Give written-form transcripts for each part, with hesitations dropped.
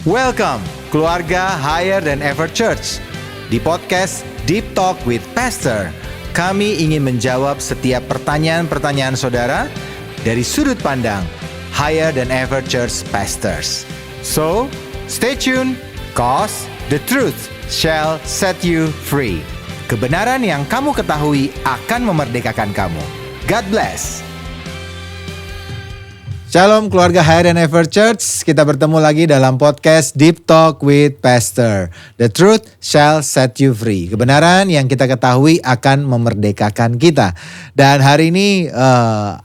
Welcome, keluarga Higher Than Ever Church. Di podcast Deep Talk with Pastor, kami ingin menjawab setiap pertanyaan-pertanyaan saudara dari sudut pandang Higher Than Ever Church Pastors. So, stay tuned, cause the truth shall set you free. Kebenaran yang kamu ketahui akan memerdekakan kamu. God bless. Shalom keluarga Higher Than Ever Church. Kita bertemu lagi dalam podcast Deep Talk with Pastor. The truth shall set you free. Kebenaran yang kita ketahui akan memerdekakan kita. Dan hari ini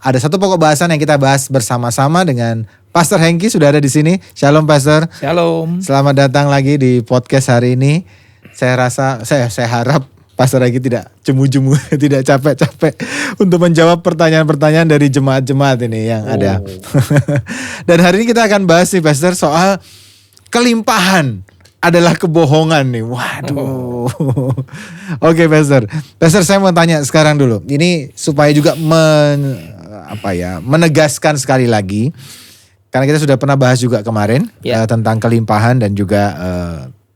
ada satu pokok bahasan yang kita bahas bersama-sama dengan Pastor Hengki sudah ada di sini. Shalom Pastor. Shalom. Selamat datang lagi di podcast hari ini. Saya harap Pastor Hengki tidak jemu-jemu, tidak capek-capek untuk menjawab pertanyaan-pertanyaan dari jemaat-jemaat ini yang ada. Dan hari ini kita akan bahas nih Pastor soal kelimpahan adalah kebohongan nih. Waduh. Oke Pastor. Pastor saya mau tanya sekarang dulu. Ini supaya juga menegaskan sekali lagi. Karena kita sudah pernah bahas juga kemarin tentang kelimpahan dan juga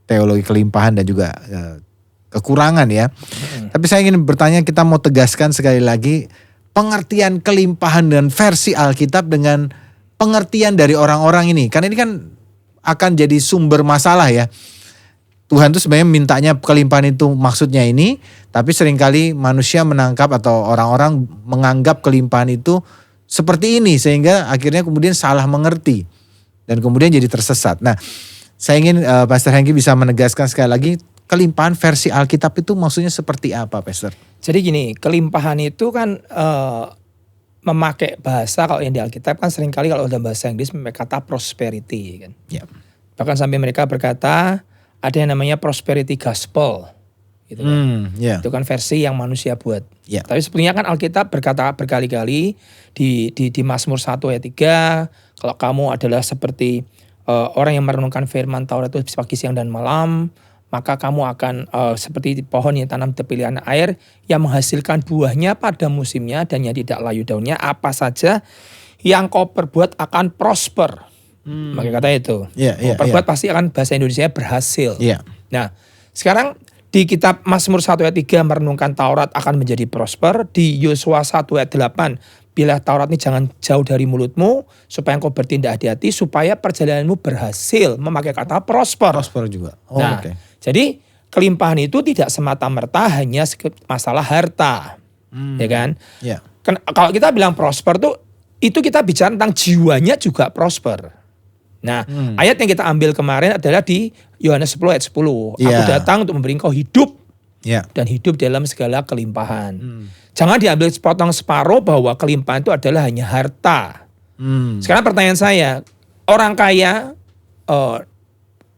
teologi kelimpahan dan juga kekurangan ya. Tapi saya ingin bertanya, kita mau tegaskan sekali lagi pengertian kelimpahan dan versi Alkitab dengan pengertian dari orang-orang ini. Karena ini kan akan jadi sumber masalah ya. Tuhan tuh sebenarnya mintanya kelimpahan itu maksudnya ini, tapi seringkali manusia menangkap atau orang-orang menganggap kelimpahan itu seperti ini sehingga akhirnya kemudian salah mengerti dan kemudian jadi tersesat. Nah, saya ingin Pastor Hengki bisa menegaskan sekali lagi kelimpahan versi Alkitab itu maksudnya seperti apa, Pastor? Jadi gini, kelimpahan itu kan memakai bahasa, kalau yang di Alkitab kan seringkali kalau dalam bahasa Inggris memakai kata prosperity kan. Ya. Bahkan sampai mereka berkata ada yang namanya prosperity gospel. Gitu kan. Itu kan versi yang manusia buat. Yeah. Tapi sebenarnya kan Alkitab berkata berkali-kali di Mazmur 1 ayat 3, kalau kamu adalah seperti orang yang merenungkan firman Taurat itu pagi, siang, dan malam, maka kamu akan seperti pohon yang tanam di tepi aliran air yang menghasilkan buahnya pada musimnya dan yang tidak layu daunnya. Apa saja yang kau perbuat akan prosper. Pakai kata itu. Perbuat pasti akan bahasa Indonesia berhasil. Nah, sekarang di kitab Mazmur 1 ayat 3 merenungkan Taurat akan menjadi prosper. Di Yosua 1 ayat 8, bila Taurat ini jangan jauh dari mulutmu supaya engkau bertindak hati-hati supaya perjalananmu berhasil. Memakai kata prosper. Prosper juga. Jadi kelimpahan itu tidak semata-merta hanya masalah harta, ya kan? Kalau kita bilang prosper tuh, itu kita bicara tentang jiwanya juga prosper. Nah, ayat yang kita ambil kemarin adalah di Yohanes 10 ayat 10. Aku datang untuk memberi engkau hidup dan hidup dalam segala kelimpahan. Jangan diambil sepotong separuh bahwa kelimpahan itu adalah hanya harta. Sekarang pertanyaan saya, orang kaya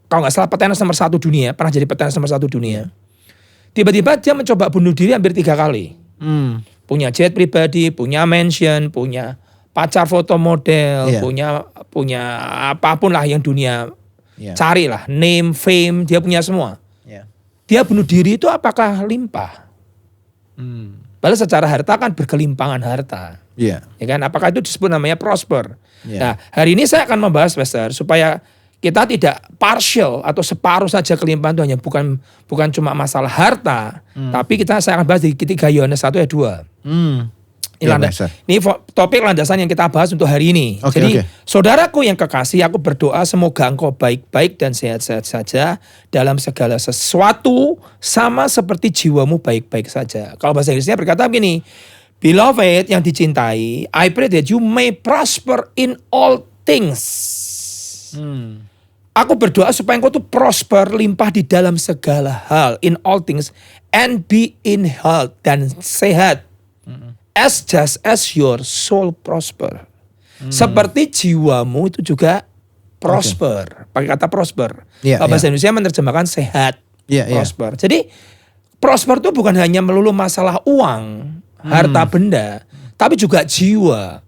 kalau nggak salah petenis nomor 1 dunia, pernah jadi petenis nomor 1 dunia. Tiba-tiba dia mencoba bunuh diri hampir 3 kali. Punya jet pribadi, punya mansion, punya pacar foto model, punya apapun lah yang dunia carilah, name, fame, dia punya semua. Dia bunuh diri itu apakah limpah? Padahal secara harta kan berkelimpangan harta. Ya kan? Apakah itu disebut namanya prosper? Nah, hari ini saya akan membahas Pastor supaya kita tidak partial atau separuh saja kelimpahan itu hanya bukan cuma masalah harta, tapi saya akan bahas di 3 Yohanes 1 ayat 2. Ini topik landasan yang kita bahas untuk hari ini. Saudaraku yang kekasih, aku berdoa semoga engkau baik-baik dan sehat-sehat saja dalam segala sesuatu, sama seperti jiwamu baik-baik saja. Kalau bahasa Inggrisnya berkata begini, Beloved yang dicintai, I pray that you may prosper in all things. Aku berdoa supaya engkau tuh prosper, limpah di dalam segala hal, in all things, and be in health, dan sehat, as just as your soul prosper. Seperti jiwamu itu juga prosper. Pakai kata prosper. Bahasa Indonesia menerjemahkan sehat, prosper. Jadi prosper itu bukan hanya melulu masalah uang, harta benda, tapi juga jiwa,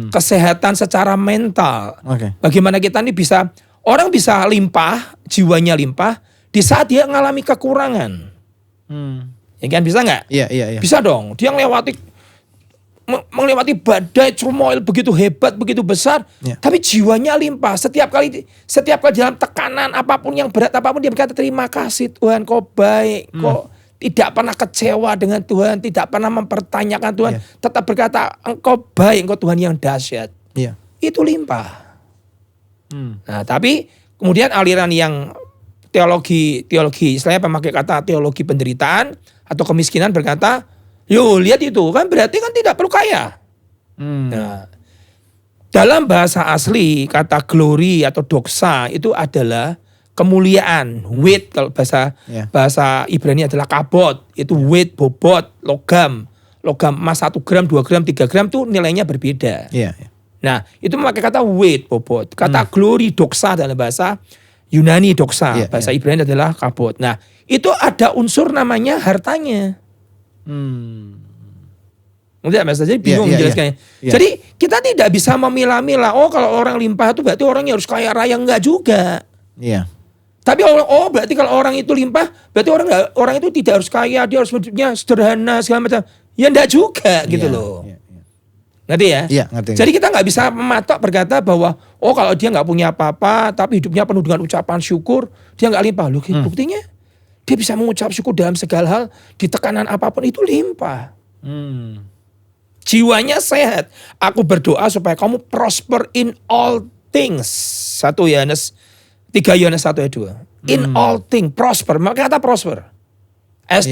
kesehatan secara mental. Bagaimana kita ini orang bisa limpah, jiwanya limpah di saat dia mengalami kekurangan. Ya kan, bisa nggak? Iya. Bisa dong. Dia ngelewati melewati badai turmoil begitu hebat, begitu besar, tapi jiwanya limpah. Setiap kali dalam tekanan apapun yang berat apapun dia berkata terima kasih Tuhan, kau baik, kau tidak pernah kecewa dengan Tuhan, tidak pernah mempertanyakan Tuhan, tetap berkata engkau baik, engkau Tuhan yang dahsyat. Itu limpah. Nah, tapi kemudian aliran yang teologi istilahnya pemakai kata teologi penderitaan atau kemiskinan berkata, yo lihat itu kan berarti kan tidak perlu kaya. Nah, dalam bahasa asli kata glory atau doxa itu adalah kemuliaan, weight kalau bahasa Ibrani adalah kabot, itu weight, bobot, logam emas 1 gram, 2 gram, 3 gram tuh nilainya berbeda. Nah, itu memakai kata weight, bobot. Kata glory, doxa dalam bahasa Yunani doxa, bahasa Ibrani adalah kabot. Nah, itu ada unsur namanya hartanya. Jadi bingung menjelaskannya. Jadi kita tidak bisa memilah-milah. Oh kalau orang limpah itu berarti orangnya harus kaya raya, enggak juga. Tapi berarti kalau orang itu limpah, berarti orang itu tidak harus kaya, dia harus hidupnya sederhana segala macam. Ya enggak juga gitu loh. Ngerti ya? Ngerti. Jadi kita nggak bisa mematok berkata bahwa kalau dia nggak punya apa-apa, tapi hidupnya penuh dengan ucapan syukur, dia nggak limpah. Loh, buktinya dia bisa mengucap syukur dalam segala hal, di tekanan apapun itu limpah. Jiwanya sehat. Aku berdoa supaya kamu prosper in all things. 3 Yohanes 1 ayat 2. In all things, prosper. Maka kata prosper. As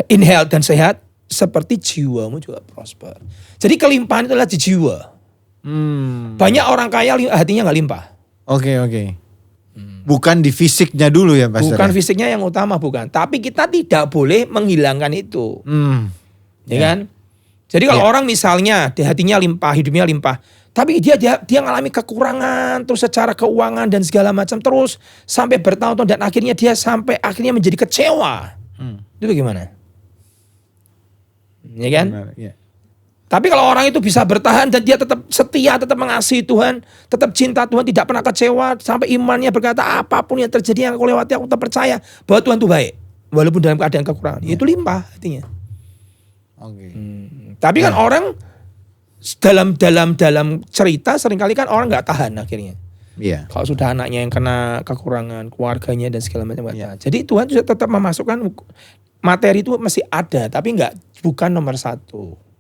in health dan sehat, seperti jiwamu juga prosper. Jadi kelimpahan itu adalah di jiwa. Banyak orang kaya hatinya nggak limpah. Oke. Bukan di fisiknya dulu ya Pastor? Bukan fisiknya yang utama, bukan. Tapi kita tidak boleh menghilangkan itu. Ya kan? Jadi kalau orang misalnya di hatinya limpah, hidupnya limpah, tapi dia ngalami kekurangan terus secara keuangan dan segala macam terus sampai bertahun-tahun dan akhirnya dia sampai menjadi kecewa. Itu bagaimana? Ya kan? Benar. Tapi kalau orang itu bisa bertahan dan dia tetap setia, tetap mengasihi Tuhan, tetap cinta Tuhan, tidak pernah kecewa, sampai imannya berkata apapun yang terjadi yang aku lewati, aku tetap percaya bahwa Tuhan itu baik, walaupun dalam keadaan kekurangan. Itu limpah artinya. Tapi kan orang dalam cerita seringkali kan orang nggak tahan akhirnya. Kalau sudah anaknya yang kena kekurangan, keluarganya dan segala macam. Jadi Tuhan juga tetap memasukkan materi itu masih ada, tapi bukan nomor 1.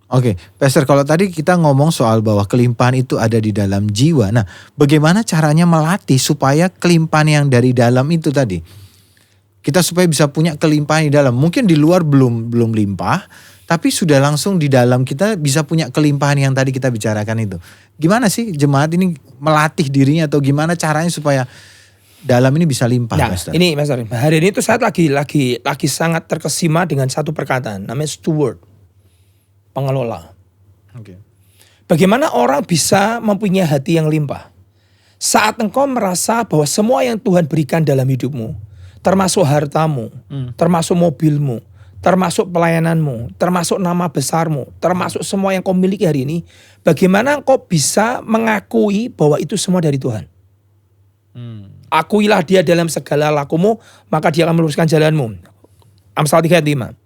Oke, Pastor, kalau tadi kita ngomong soal bahwa kelimpahan itu ada di dalam jiwa. Nah, bagaimana caranya melatih supaya kelimpahan yang dari dalam itu tadi, kita supaya bisa punya kelimpahan di dalam. Mungkin di luar belum limpah, tapi sudah langsung di dalam kita bisa punya kelimpahan yang tadi kita bicarakan itu. Gimana sih jemaat ini melatih dirinya atau gimana caranya supaya dalam ini bisa limpah, nah, Pastor? Ini Pastor, hari ini tuh saya lagi sangat terkesima dengan satu perkataan, namanya steward. Pengelola. Bagaimana orang bisa mempunyai hati yang limpah? Saat engkau merasa bahwa semua yang Tuhan berikan dalam hidupmu, termasuk hartamu, termasuk mobilmu, termasuk pelayananmu, termasuk nama besarmu, termasuk semua yang kau miliki hari ini, bagaimana engkau bisa mengakui bahwa itu semua dari Tuhan? Akuilah dia dalam segala lakumu, maka dia akan meluruskan jalanmu. Amsal 3:5.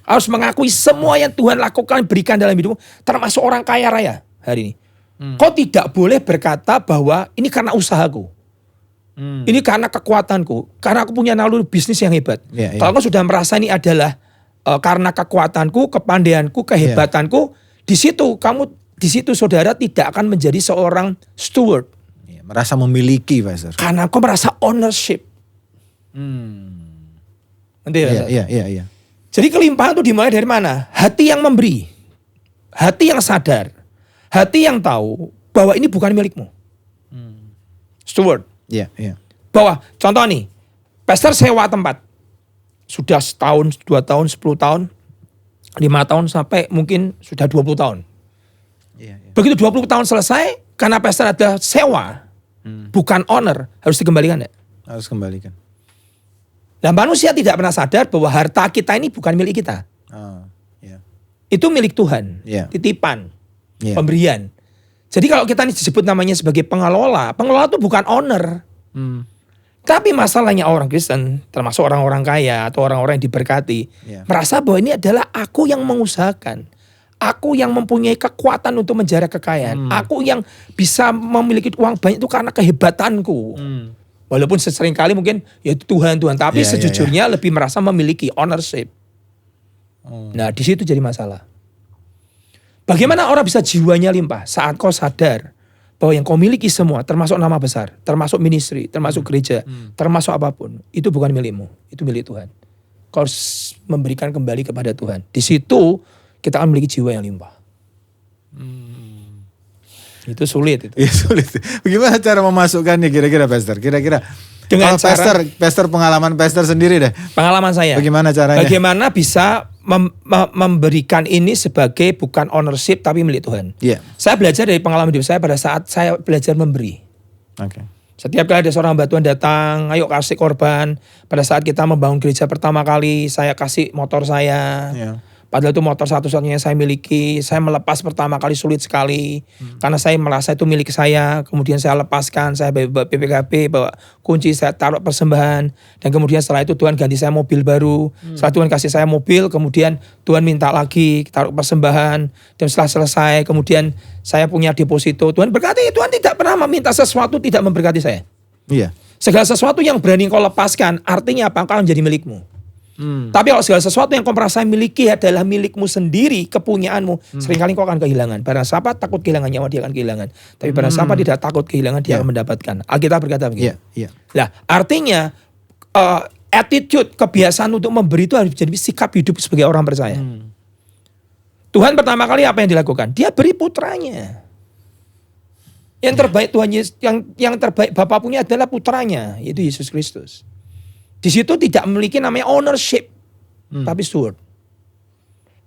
Harus mengakui semua yang Tuhan lakukan, berikan dalam hidupmu, termasuk orang kaya raya hari ini. Kau tidak boleh berkata bahwa ini karena usahaku. Ini karena kekuatanku, karena aku punya naluri bisnis yang hebat. Kalau kau sudah merasa ini adalah karena kekuatanku, kepandaianku, kehebatanku, di situ saudara tidak akan menjadi seorang steward. Merasa memiliki, Pastor. Karena kau merasa ownership. Iya. Jadi kelimpahan itu dimulai dari mana? Hati yang memberi. Hati yang sadar. Hati yang tahu bahwa ini bukan milikmu. Steward. Iya. Bahwa contoh nih, pastor sewa tempat. Sudah 1 tahun, 2 tahun, 10 tahun, 5 tahun sampai mungkin sudah 20 tahun. Begitu 20 tahun selesai, karena pastor ada sewa, bukan owner, harus dikembalikan ya? Harus kembalikan. Nah, manusia tidak pernah sadar bahwa harta kita ini bukan milik kita. Itu milik Tuhan, titipan, pemberian. Jadi kalau kita ini disebut namanya sebagai pengelola itu bukan owner. Tapi masalahnya orang Kristen, termasuk orang-orang kaya atau orang-orang yang diberkati, merasa bahwa ini adalah aku yang mengusahakan. Aku yang mempunyai kekuatan untuk menjara kekayaan. Aku yang bisa memiliki uang banyak itu karena kehebatanku. Walaupun sesering kali mungkin ya itu Tuhan. Tapi sejujurnya lebih merasa memiliki ownership. Nah di situ jadi masalah. Bagaimana orang bisa jiwanya limpah saat kau sadar bahwa yang kau miliki semua termasuk nama besar, termasuk ministry, termasuk gereja, termasuk apapun. Itu bukan milikmu, itu milik Tuhan. Kau harus memberikan kembali kepada Tuhan. Di situ kita akan memiliki jiwa yang limpah. Itu sulit itu. Iya sulit. Bagaimana cara memasukkannya kira-kira Pastor? Kira-kira dengan cara Pastor pengalaman Pastor sendiri deh. Pengalaman saya. Bagaimana caranya? Bagaimana bisa memberikan ini sebagai bukan ownership tapi milik Tuhan. Iya. Saya belajar dari pengalaman hidup saya pada saat saya belajar memberi. Oke. Setiap kali ada seorang hamba Tuhan datang, ayo kasih korban. Pada saat kita membangun gereja pertama kali, saya kasih motor saya. Iya. Padahal itu motor satu-satunya yang saya miliki. Saya melepas pertama kali sulit sekali. Karena saya merasa itu milik saya. Kemudian saya lepaskan. Saya bawa PPKB, bawa kunci, saya taruh persembahan. Dan kemudian setelah itu Tuhan ganti saya mobil baru. Setelah Tuhan kasih saya mobil, kemudian Tuhan minta lagi taruh persembahan. Dan setelah selesai, kemudian saya punya deposito. Tuhan berkati, Tuhan tidak pernah meminta sesuatu tidak memberkati saya. Iya. Segala sesuatu yang berani kau lepaskan, artinya apa? Kau menjadi milikmu. Tapi kalau segala sesuatu yang kau merasa miliki adalah milikmu sendiri, kepunyaanmu, seringkali kau akan kehilangan. Barang siapa takut kehilangan nyawa, dia akan kehilangan. Tapi barang siapa tidak takut kehilangan, dia akan mendapatkan. Alkitab berkata begitu. Nah, artinya attitude, kebiasaan untuk memberi itu harus jadi sikap hidup sebagai orang percaya. Tuhan pertama kali apa yang dilakukan? Dia beri putranya. Yang terbaik Tuhan Yesus, yang terbaik Bapa punya adalah putranya, yaitu Yesus Kristus. Di situ tidak memiliki namanya ownership, tapi steward.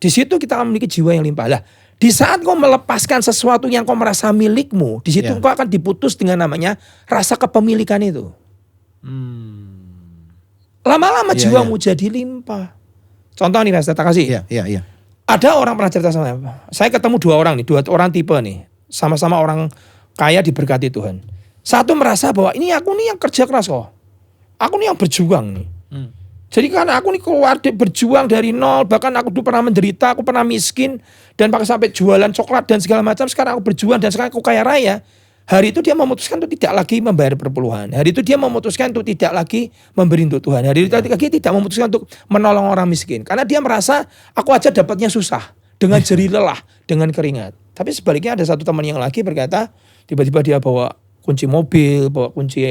Di situ kita akan memiliki jiwa yang limpah. Lah, di saat kau melepaskan sesuatu yang kau merasa milikmu, di situ kau akan diputus dengan namanya rasa kepemilikan itu. Lama-lama jiwamu jadi limpah. Contoh nih, Pastor, tak kasih. Ada orang pernah cerita sama saya ketemu dua orang tipe nih, sama-sama orang kaya diberkati Tuhan. Satu merasa bahwa ini aku nih yang kerja keras kok. Aku nih yang berjuang nih. Jadi karena aku nih keluar berjuang dari nol. Bahkan aku dulu pernah menderita. Aku pernah miskin. Dan bahkan sampai jualan coklat dan segala macam. Sekarang aku berjuang dan sekarang aku kaya raya. Hari itu dia memutuskan untuk tidak lagi membayar perpuluhan. Hari itu dia memutuskan untuk tidak lagi memberi untuk Tuhan. Hari itu lagi tidak memutuskan untuk menolong orang miskin. Karena dia merasa aku aja dapatnya susah. Dengan jerih lelah. Dengan keringat. Tapi sebaliknya ada satu teman yang lagi berkata. Tiba-tiba dia bawa kunci mobil. Bawa kunci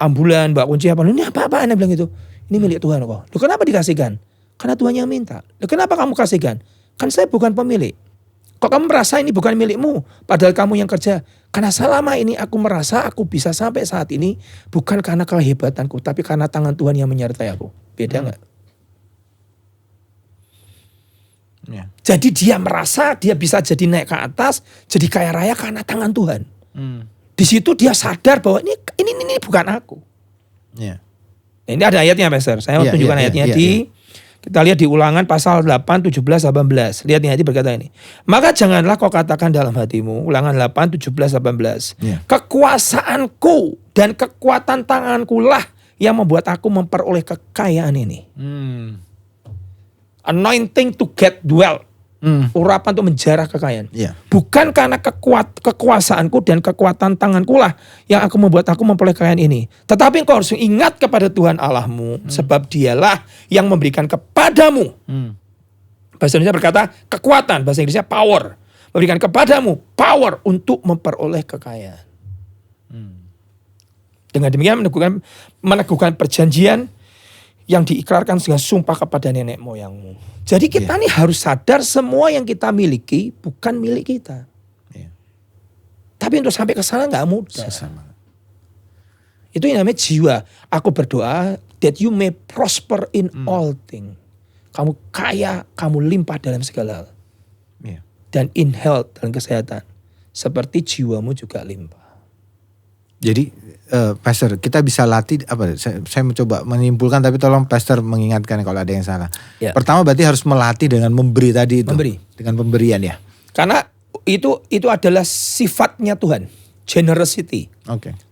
ambulan, bawa kunci apa? Ini apa-apaan? Dia bilang gitu. Ini milik Tuhan kok. Loh, kenapa dikasihkan? Karena Tuhan yang minta. Loh, kenapa kamu kasihkan? Kan saya bukan pemilik. Kok kamu merasa ini bukan milikmu? Padahal kamu yang kerja. Karena selama ini aku merasa aku bisa sampai saat ini bukan karena kehebatanku, tapi karena tangan Tuhan yang menyertai aku. Beda nggak? Jadi dia merasa dia bisa jadi naik ke atas, jadi kaya raya karena tangan Tuhan. Di situ dia sadar bahwa ini bukan aku. Nah, ini ada ayatnya, Pastor. Saya mau tunjukkan ayatnya kita lihat di Ulangan pasal 8, 17, 18. Lihat nih, ayat berkata ini. Maka janganlah kau katakan dalam hatimu, Ulangan 8, 17, 18. Kekuasaanku dan kekuatan tanganku lah yang membuat aku memperoleh kekayaan ini. Anointing to get wealth. Urapan untuk menjarah kekayaan. Bukan karena kekuasaanku dan kekuatan tanganku lah yang aku membuat aku memperoleh kekayaan ini. Tetapi engkau harus ingat kepada Tuhan Allahmu. Sebab dialah yang memberikan kepadamu. Bahasa Indonesia berkata kekuatan. Bahasa Inggrisnya power. Memberikan kepadamu power untuk memperoleh kekayaan. Dengan demikian meneguhkan perjanjian yang diikrarkan dengan sumpah kepada nenek moyangmu. Jadi kita nih harus sadar semua yang kita miliki bukan milik kita. Tapi untuk sampai ke sana nggak mudah. Itu yang namanya jiwa. Aku berdoa that you may prosper in all things. Kamu kaya, kamu limpah dalam segala hal. Dan in health, dalam kesehatan. Seperti jiwamu juga limpah. Jadi Pastor, kita bisa latih apa? Saya mencoba menyimpulkan, tapi tolong Pastor mengingatkan kalau ada yang salah. Pertama berarti harus melatih dengan memberi tadi itu. Dengan pemberian ya. Karena itu adalah sifatnya Tuhan. Generosity.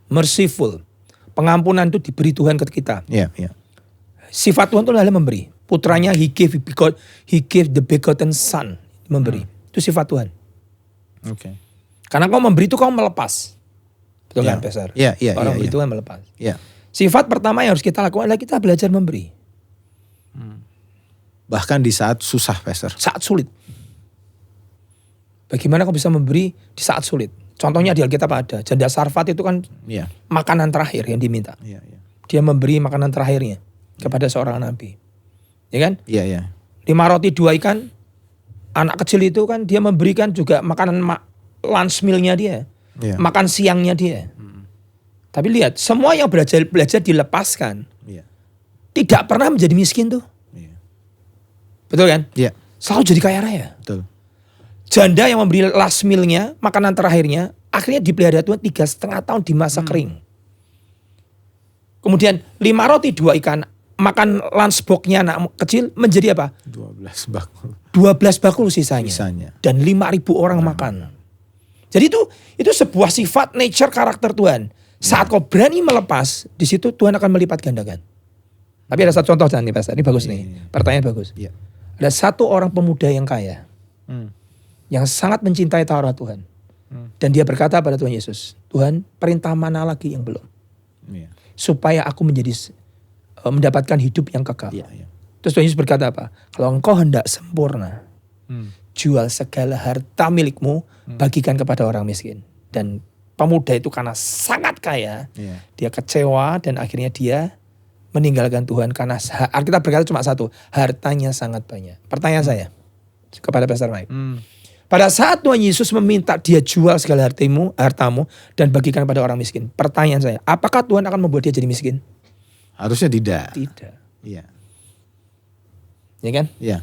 Merciful. Pengampunan itu diberi Tuhan ke kita. Sifat Tuhan itu adalah memberi. Putranya he gave the begotten son, memberi. Itu Itu sifat Tuhan. Oke. Karena kau memberi itu kau melepas. Betul Ya. kan, Pastor? Iya, iya, Orang iya, memberi itu kan melepas. Iya. Sifat pertama yang harus kita lakukan adalah kita belajar memberi. Bahkan di saat susah, Pastor. Saat sulit. Bagaimana kau bisa memberi di saat sulit? Contohnya di Alkitab ada. Janda Sarfat itu kan Iya. makanan terakhir yang diminta. Iya, iya. Dia memberi makanan terakhirnya kepada seorang nabi. Ya kan? Iya, iya. 5 roti 2 ikan. Anak kecil itu kan dia memberikan juga makanan lunch meal-nya dia. Iya. Makan siangnya dia. Tapi lihat, semua yang belajar dilepaskan. Iya. Tidak pernah menjadi miskin tuh. Iya. Betul kan? Iya. Selalu jadi kaya raya. Betul. Janda yang memberi last meal-nya, makanan terakhirnya, akhirnya dipelihara Tuhan 3,5 tahun di masa kering. Kemudian 5 roti 2 ikan, makan lunch box-nya anak kecil menjadi apa? 12 bakul. 12 bakul sisanya. Sisanya. Dan 5.000 orang makan. Jadi itu sebuah sifat nature karakter Tuhan. Saat kau berani melepas, di situ Tuhan akan melipat gandakan. Tapi ada satu contoh nih Pastor, ini bagus nih. Pertanyaan bagus. Iya. Ada satu orang pemuda yang kaya. Hmm. Yang sangat mencintai Taurat Tuhan. Dan dia berkata pada Tuhan Yesus, Tuhan, perintah mana lagi yang belum? Iya. Supaya aku mendapatkan hidup yang kekal. Iya, iya. Terus Tuhan Yesus berkata apa? Kalau engkau hendak sempurna, jual segala harta milikmu, bagikan kepada orang miskin. Dan pemuda itu karena sangat kaya, Iya. dia kecewa dan akhirnya dia meninggalkan Tuhan karena Alkitab berkata cuma satu, hartanya sangat banyak. Pertanyaan saya kepada Pastor Mike. Pada saat Tuhan Yesus meminta dia jual segala hartamu dan bagikan kepada orang miskin. Pertanyaan saya, apakah Tuhan akan membuat dia jadi miskin? Harusnya tidak. Tidak. Iya. Ya kan? Iya.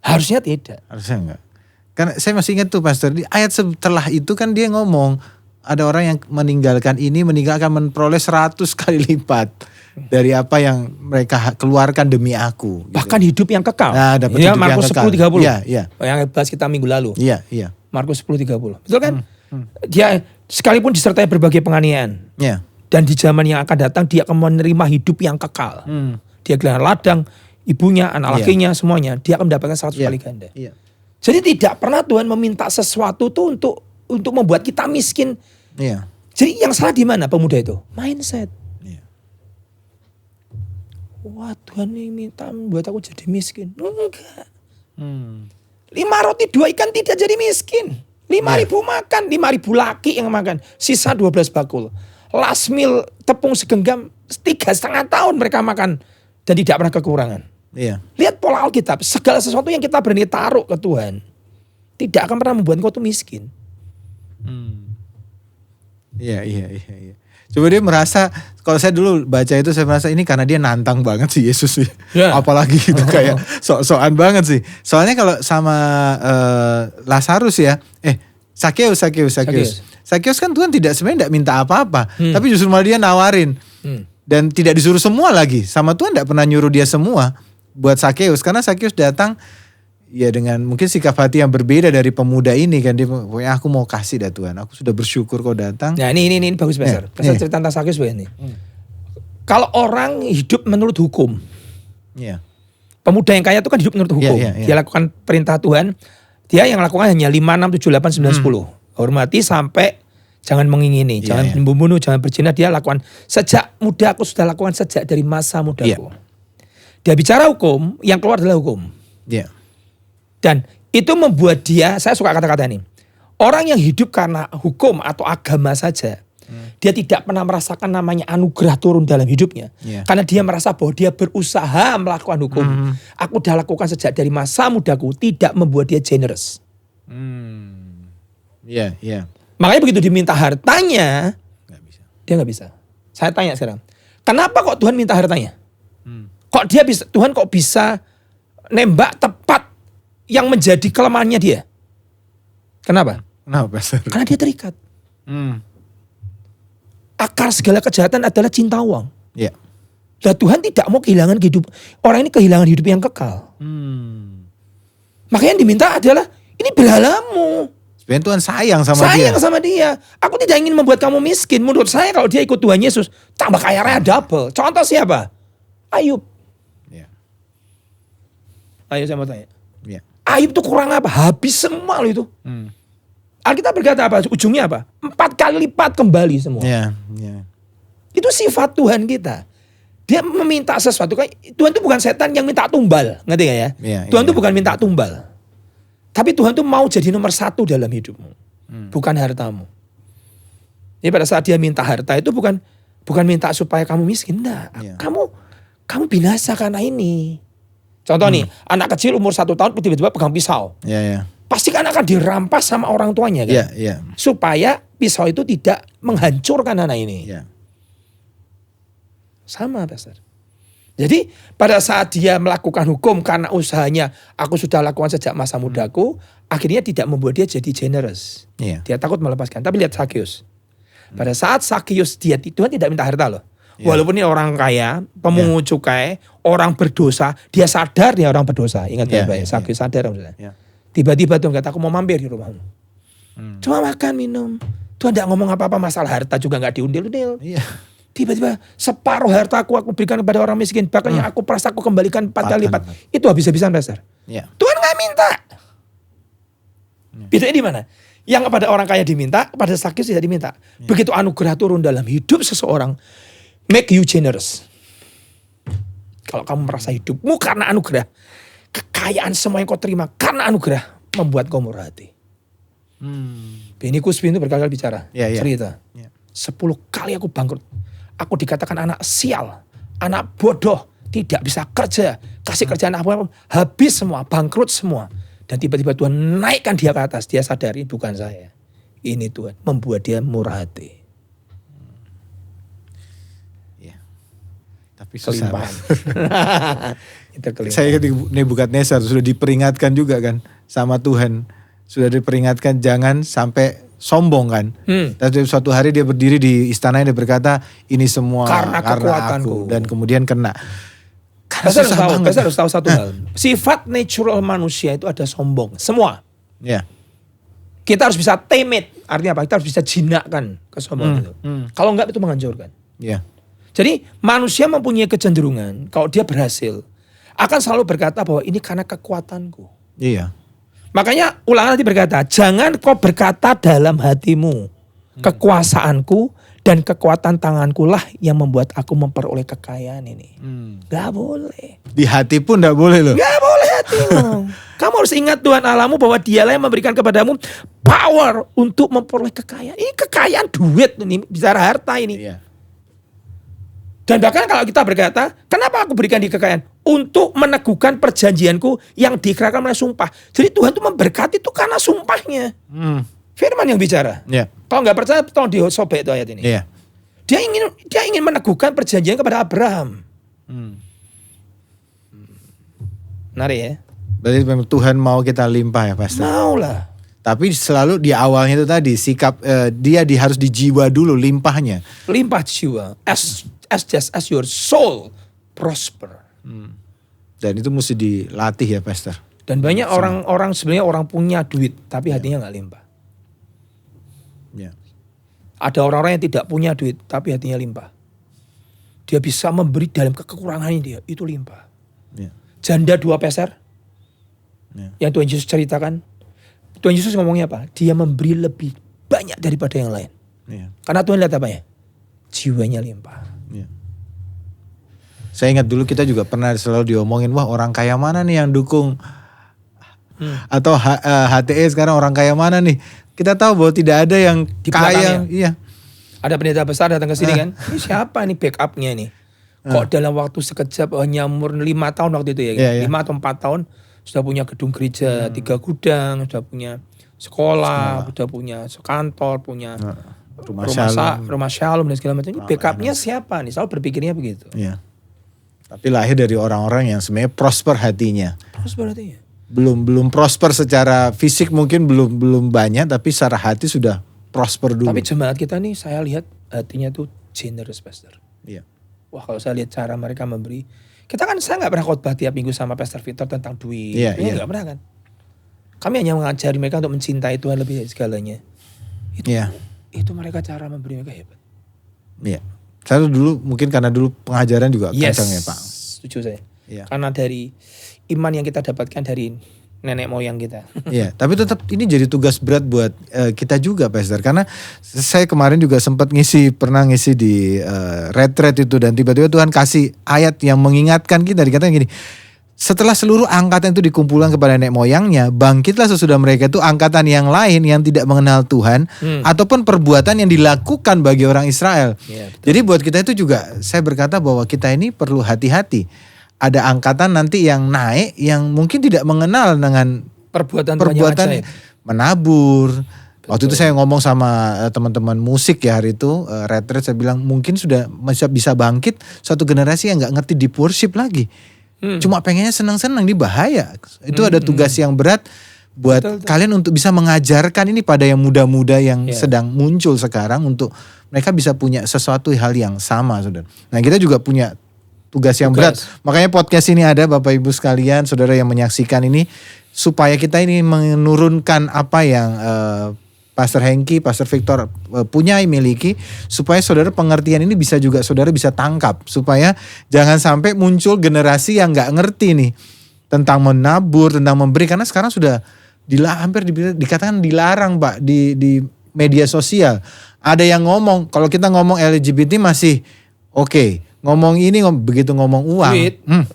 Harusnya tidak. Harusnya enggak. Karena saya masih ingat tuh Pastor, di ayat setelah itu kan dia ngomong, ada orang yang meninggalkan ini, akan memperoleh 100 kali lipat dari apa yang mereka keluarkan demi aku. Gitu. Bahkan hidup yang kekal. Nah, dapat Ya, hidup yang Markus kekal. 10:30. Iya, iya. Yang bahas kita minggu lalu. Iya, iya. Markus 10:30. Betul kan? Dia sekalipun disertai berbagai penganiayaan. Iya. Dan di zaman yang akan datang dia akan menerima hidup yang kekal. Dia gelar ladang, ibunya, anak lakinya, semuanya. Dia akan mendapatkan 100 kali ganda. Iya. Jadi tidak pernah Tuhan meminta sesuatu tuh untuk membuat kita miskin. Iya. Jadi yang salah di mana pemuda itu? Mindset. Iya. Wah, Tuhan ini minta membuat aku jadi miskin. Enggak. 5 Hmm. roti 2 ikan tidak jadi miskin. 5.000 makan, 5.000 laki yang makan. Sisa 12 bakul. Last meal tepung segenggam 3,5 tahun mereka makan. Dan tidak pernah kekurangan. Iya. Lihat pola Alkitab. Segala sesuatu yang kita berani taruh ke Tuhan. Tidak akan pernah membuat kau tuh miskin. Iya, iya, iya, iya. Coba dia merasa, kalau saya dulu baca itu saya merasa ini karena dia nantang banget sih Yesus sih. Ya. Apalagi itu kayak sok-sokan banget sih. Soalnya kalau sama Lazarus ya, Sakeus kan Tuhan sebenarnya tidak minta apa-apa, tapi justru malah dia nawarin. Dan tidak disuruh semua lagi. Sama Tuhan tidak pernah nyuruh dia semua buat Sakeus, karena Sakeus datang ya dengan mungkin sikap hati yang berbeda dari pemuda ini kan, dia pokoknya aku mau kasih dah Tuhan, aku sudah bersyukur kau datang. Nah ini bagus Pastor. Pastor cerita tentang Sakeus begini. Kalau orang hidup menurut hukum, pemuda yang kaya itu kan hidup menurut hukum. Dia lakukan perintah Tuhan, dia yang lakukan hanya 5, 6, 7, 8, 9, 10. Hormati sampai jangan mengingini, jangan membunuh, jangan berzina. Dia lakukan sejak muda, aku sudah lakukan sejak dari masa mudaku. Dia bicara hukum, yang keluar adalah hukum. Dan itu membuat dia, saya suka kata-kata ini. Orang yang hidup karena hukum atau agama saja, dia tidak pernah merasakan namanya anugerah turun dalam hidupnya. Karena dia merasa bahwa dia berusaha melakukan hukum. Aku sudah lakukan sejak dari masa mudaku, tidak membuat dia generous. Makanya begitu diminta hartanya, dia nggak bisa. Saya tanya sekarang, kenapa kok Tuhan minta hartanya? Kok dia bisa? Tuhan kok bisa nembak tepat yang menjadi kelemahannya dia? Kenapa? Kenapa, Pastor? Karena dia terikat. Akar segala kejahatan adalah cinta uang. Nah, Tuhan tidak mau kehilangan hidup. Orang ini kehilangan hidup yang kekal. Makanya yang diminta adalah ini berhalamu. Sebenarnya Tuhan sayang sama dia. Sayang sama dia. Aku tidak ingin membuat kamu miskin. Menurut saya kalau dia ikut Tuhan Yesus, tambah kaya raya double. Contoh siapa? Ayub. Ayo saya mau tanya. Ayub tuh kurang apa? Habis semua loh itu. Alkitab berkata apa? Ujungnya apa? 4 kali lipat kembali semua. Itu sifat Tuhan kita. Dia meminta sesuatu. Tuhan itu bukan setan yang minta tumbal. Ngerti gak ya? Tuhan itu bukan minta tumbal. Tapi Tuhan itu mau jadi nomor 1 dalam hidupmu. Bukan hartamu. Jadi pada saat dia minta harta itu bukan minta supaya kamu miskin. Enggak. Kamu binasa karena ini. Contoh nih, anak kecil umur 1 tahun tiba-tiba pegang pisau. Pasti kan akan dirampas sama orang tuanya kan. Supaya pisau itu tidak menghancurkan anak ini. Sama Pastor. Jadi pada saat dia melakukan hukum karena usahanya aku sudah lakukan sejak masa mudaku, akhirnya tidak membuat dia jadi generous. Dia takut melepaskan. Tapi lihat Sakeus. Pada saat Sakeus Tuhan tidak minta harta loh. Walaupun ini orang kaya, pemungut cukai, orang berdosa, dia sadar dia orang berdosa. Ingat baik-baik, Sakeus sadar. Tiba-tiba Tuhan kata, aku mau mampir di rumahmu. Cuma makan, minum. Tuhan tidak ngomong apa-apa, masalah harta juga gak diundil-undil. Tiba-tiba separuh hartaku aku berikan kepada orang miskin. Bahkan yang aku peras aku kembalikan 4 kali lipat. Itu habis-habisan Pastor. Tuhan gak minta. Bedanya di mana? Yang kepada orang kaya diminta, kepada Sakeus tidak diminta. Begitu anugerah turun dalam hidup seseorang, make you generous. Kalau kamu merasa hidupmu karena anugerah, kekayaan semua yang kau terima karena anugerah, membuat kau murah hati. Benny Kuspi itu berkali-kali bicara, cerita. 10 kali aku bangkrut. Aku dikatakan anak sial, anak bodoh, tidak bisa kerja, kasih kerjaan apa-apa, habis semua, bangkrut semua. Dan tiba-tiba Tuhan naikkan dia ke atas, dia sadari bukan saya. Ini Tuhan, membuat dia murah hati. Tapi susah. Itu kelimpahan. Saya ketika Nebukadnezar sudah diperingatkan juga kan sama Tuhan. Sudah diperingatkan jangan sampai sombong kan. Dan suatu hari dia berdiri di istananya dia berkata ini semua karena aku. Dan kemudian kena. Saya harus tahu satu hal. Sifat natural manusia itu ada sombong. Semua. Kita harus bisa tame it. Artinya apa? Kita harus bisa jinakkan kesombongan itu. Kalau enggak itu menghancurkan. Jadi manusia mempunyai kecenderungan kalau dia berhasil akan selalu berkata bahwa ini karena kekuatanku. Makanya Ulangan nanti berkata, jangan kau berkata dalam hatimu, kekuasaanku dan kekuatan tanganku lah yang membuat aku memperoleh kekayaan ini. Gak boleh. Di hati pun gak boleh loh. Gak boleh hatimu. Kamu harus ingat Tuhan Allahmu bahwa dialah yang memberikan kepadamu power untuk memperoleh kekayaan. Ini kekayaan duit, ini bicara harta ini. Dan bahkan kalau kita berkata, kenapa aku berikan di kekayaan? Untuk meneguhkan perjanjianku yang diikrarkan oleh sumpah. Jadi Tuhan itu memberkati itu karena sumpahnya. Firman yang bicara. Kalau nggak percaya, tolong disobek itu ayat ini. Dia ingin meneguhkan perjanjian kepada Abraham. Menarik ya. Berarti memang Tuhan mau kita limpah ya Pastor? Mau lah. Tapi selalu di awalnya itu tadi sikap dia harus di jiwa dulu limpahnya. Limpah jiwa. Just as your soul prosper. Dan itu mesti dilatih ya Pastor. Dan banyak orang sebenarnya orang punya duit tapi hatinya nggak limpah. Ada orang-orang yang tidak punya duit tapi hatinya limpah. Dia bisa memberi dalam kekurangannya dia, itu limpah. Janda 2 peser. Yang Tuhan Yesus ceritakan. Tuhan Yesus ngomongnya apa? Dia memberi lebih banyak daripada yang lain. Karena Tuhan lihat apa ya? Jiwanya limpah. Saya ingat dulu kita juga pernah selalu diomongin, wah orang kaya mana nih yang dukung atau HTE sekarang orang kaya mana nih? Kita tahu bahwa tidak ada yang di kaya. Ada pendeta besar datang ke sini kan? Ini siapa nih backupnya nih? Kok dalam waktu sekejap hanya umur 5 tahun waktu itu ya? 5 atau 4 tahun sudah punya gedung gereja, 3 gudang, sudah punya sekolah, sudah punya kantor, punya rumah shalom dan segala macam. Ini backupnya siapa nih? Selalu berpikirnya begitu. Tapi lahir dari orang-orang yang sebenarnya prosper hatinya. Prosper hatinya. Belum prosper secara fisik mungkin belum banyak, tapi secara hati sudah prosper dulu. Tapi jemaat kita nih saya lihat hatinya tuh generous Pastor. Wah kalau saya lihat cara mereka memberi. Saya nggak pernah khotbah tiap minggu sama Pastor Victor tentang duit. Nggak pernah kan. Kami hanya mengajari mereka untuk mencintai Tuhan lebih dari segalanya. Itu mereka cara memberi mereka hebat. Saya dulu mungkin karena dulu pengajaran juga kencang ya Pak. Setuju saya. Karena dari iman yang kita dapatkan dari nenek moyang kita. Iya, tapi tetap ini jadi tugas berat buat kita juga, Pastor. Karena saya kemarin juga sempat pernah ngisi di retreat itu, dan tiba-tiba Tuhan kasih ayat yang mengingatkan kita, dikatakan gini, setelah seluruh angkatan itu dikumpulkan kepada nenek moyangnya, bangkitlah sesudah mereka itu angkatan yang lain yang tidak mengenal Tuhan, ataupun perbuatan yang dilakukan bagi orang Israel. Ya, jadi buat kita itu juga, saya berkata bahwa kita ini perlu hati-hati. Ada angkatan nanti yang naik yang mungkin tidak mengenal dengan perbuatan menabur. Betul. Waktu itu saya ngomong sama teman-teman musik ya hari itu, retreat, saya bilang mungkin sudah bisa bangkit suatu generasi yang gak ngerti deep worship lagi. Cuma pengennya senang-senang, ini bahaya. Itu ada tugas yang berat buat kalian untuk bisa mengajarkan ini pada yang muda-muda yang sedang muncul sekarang, untuk mereka bisa punya sesuatu hal yang sama, saudara. Nah, kita juga punya tugas yang berat. Makanya podcast ini ada, Bapak Ibu sekalian, saudara yang menyaksikan ini, supaya kita ini menurunkan apa yang Pastor Hengki, Pastor Victor punya, miliki, supaya saudara pengertian ini saudara bisa tangkap, supaya jangan sampai muncul generasi yang nggak ngerti nih tentang menabur, tentang memberi, karena sekarang sudah hampir dikatakan dilarang, Pak, di media sosial. Ada yang ngomong, kalau kita ngomong LGBT masih oke. Ngomong ini, begitu ngomong uang,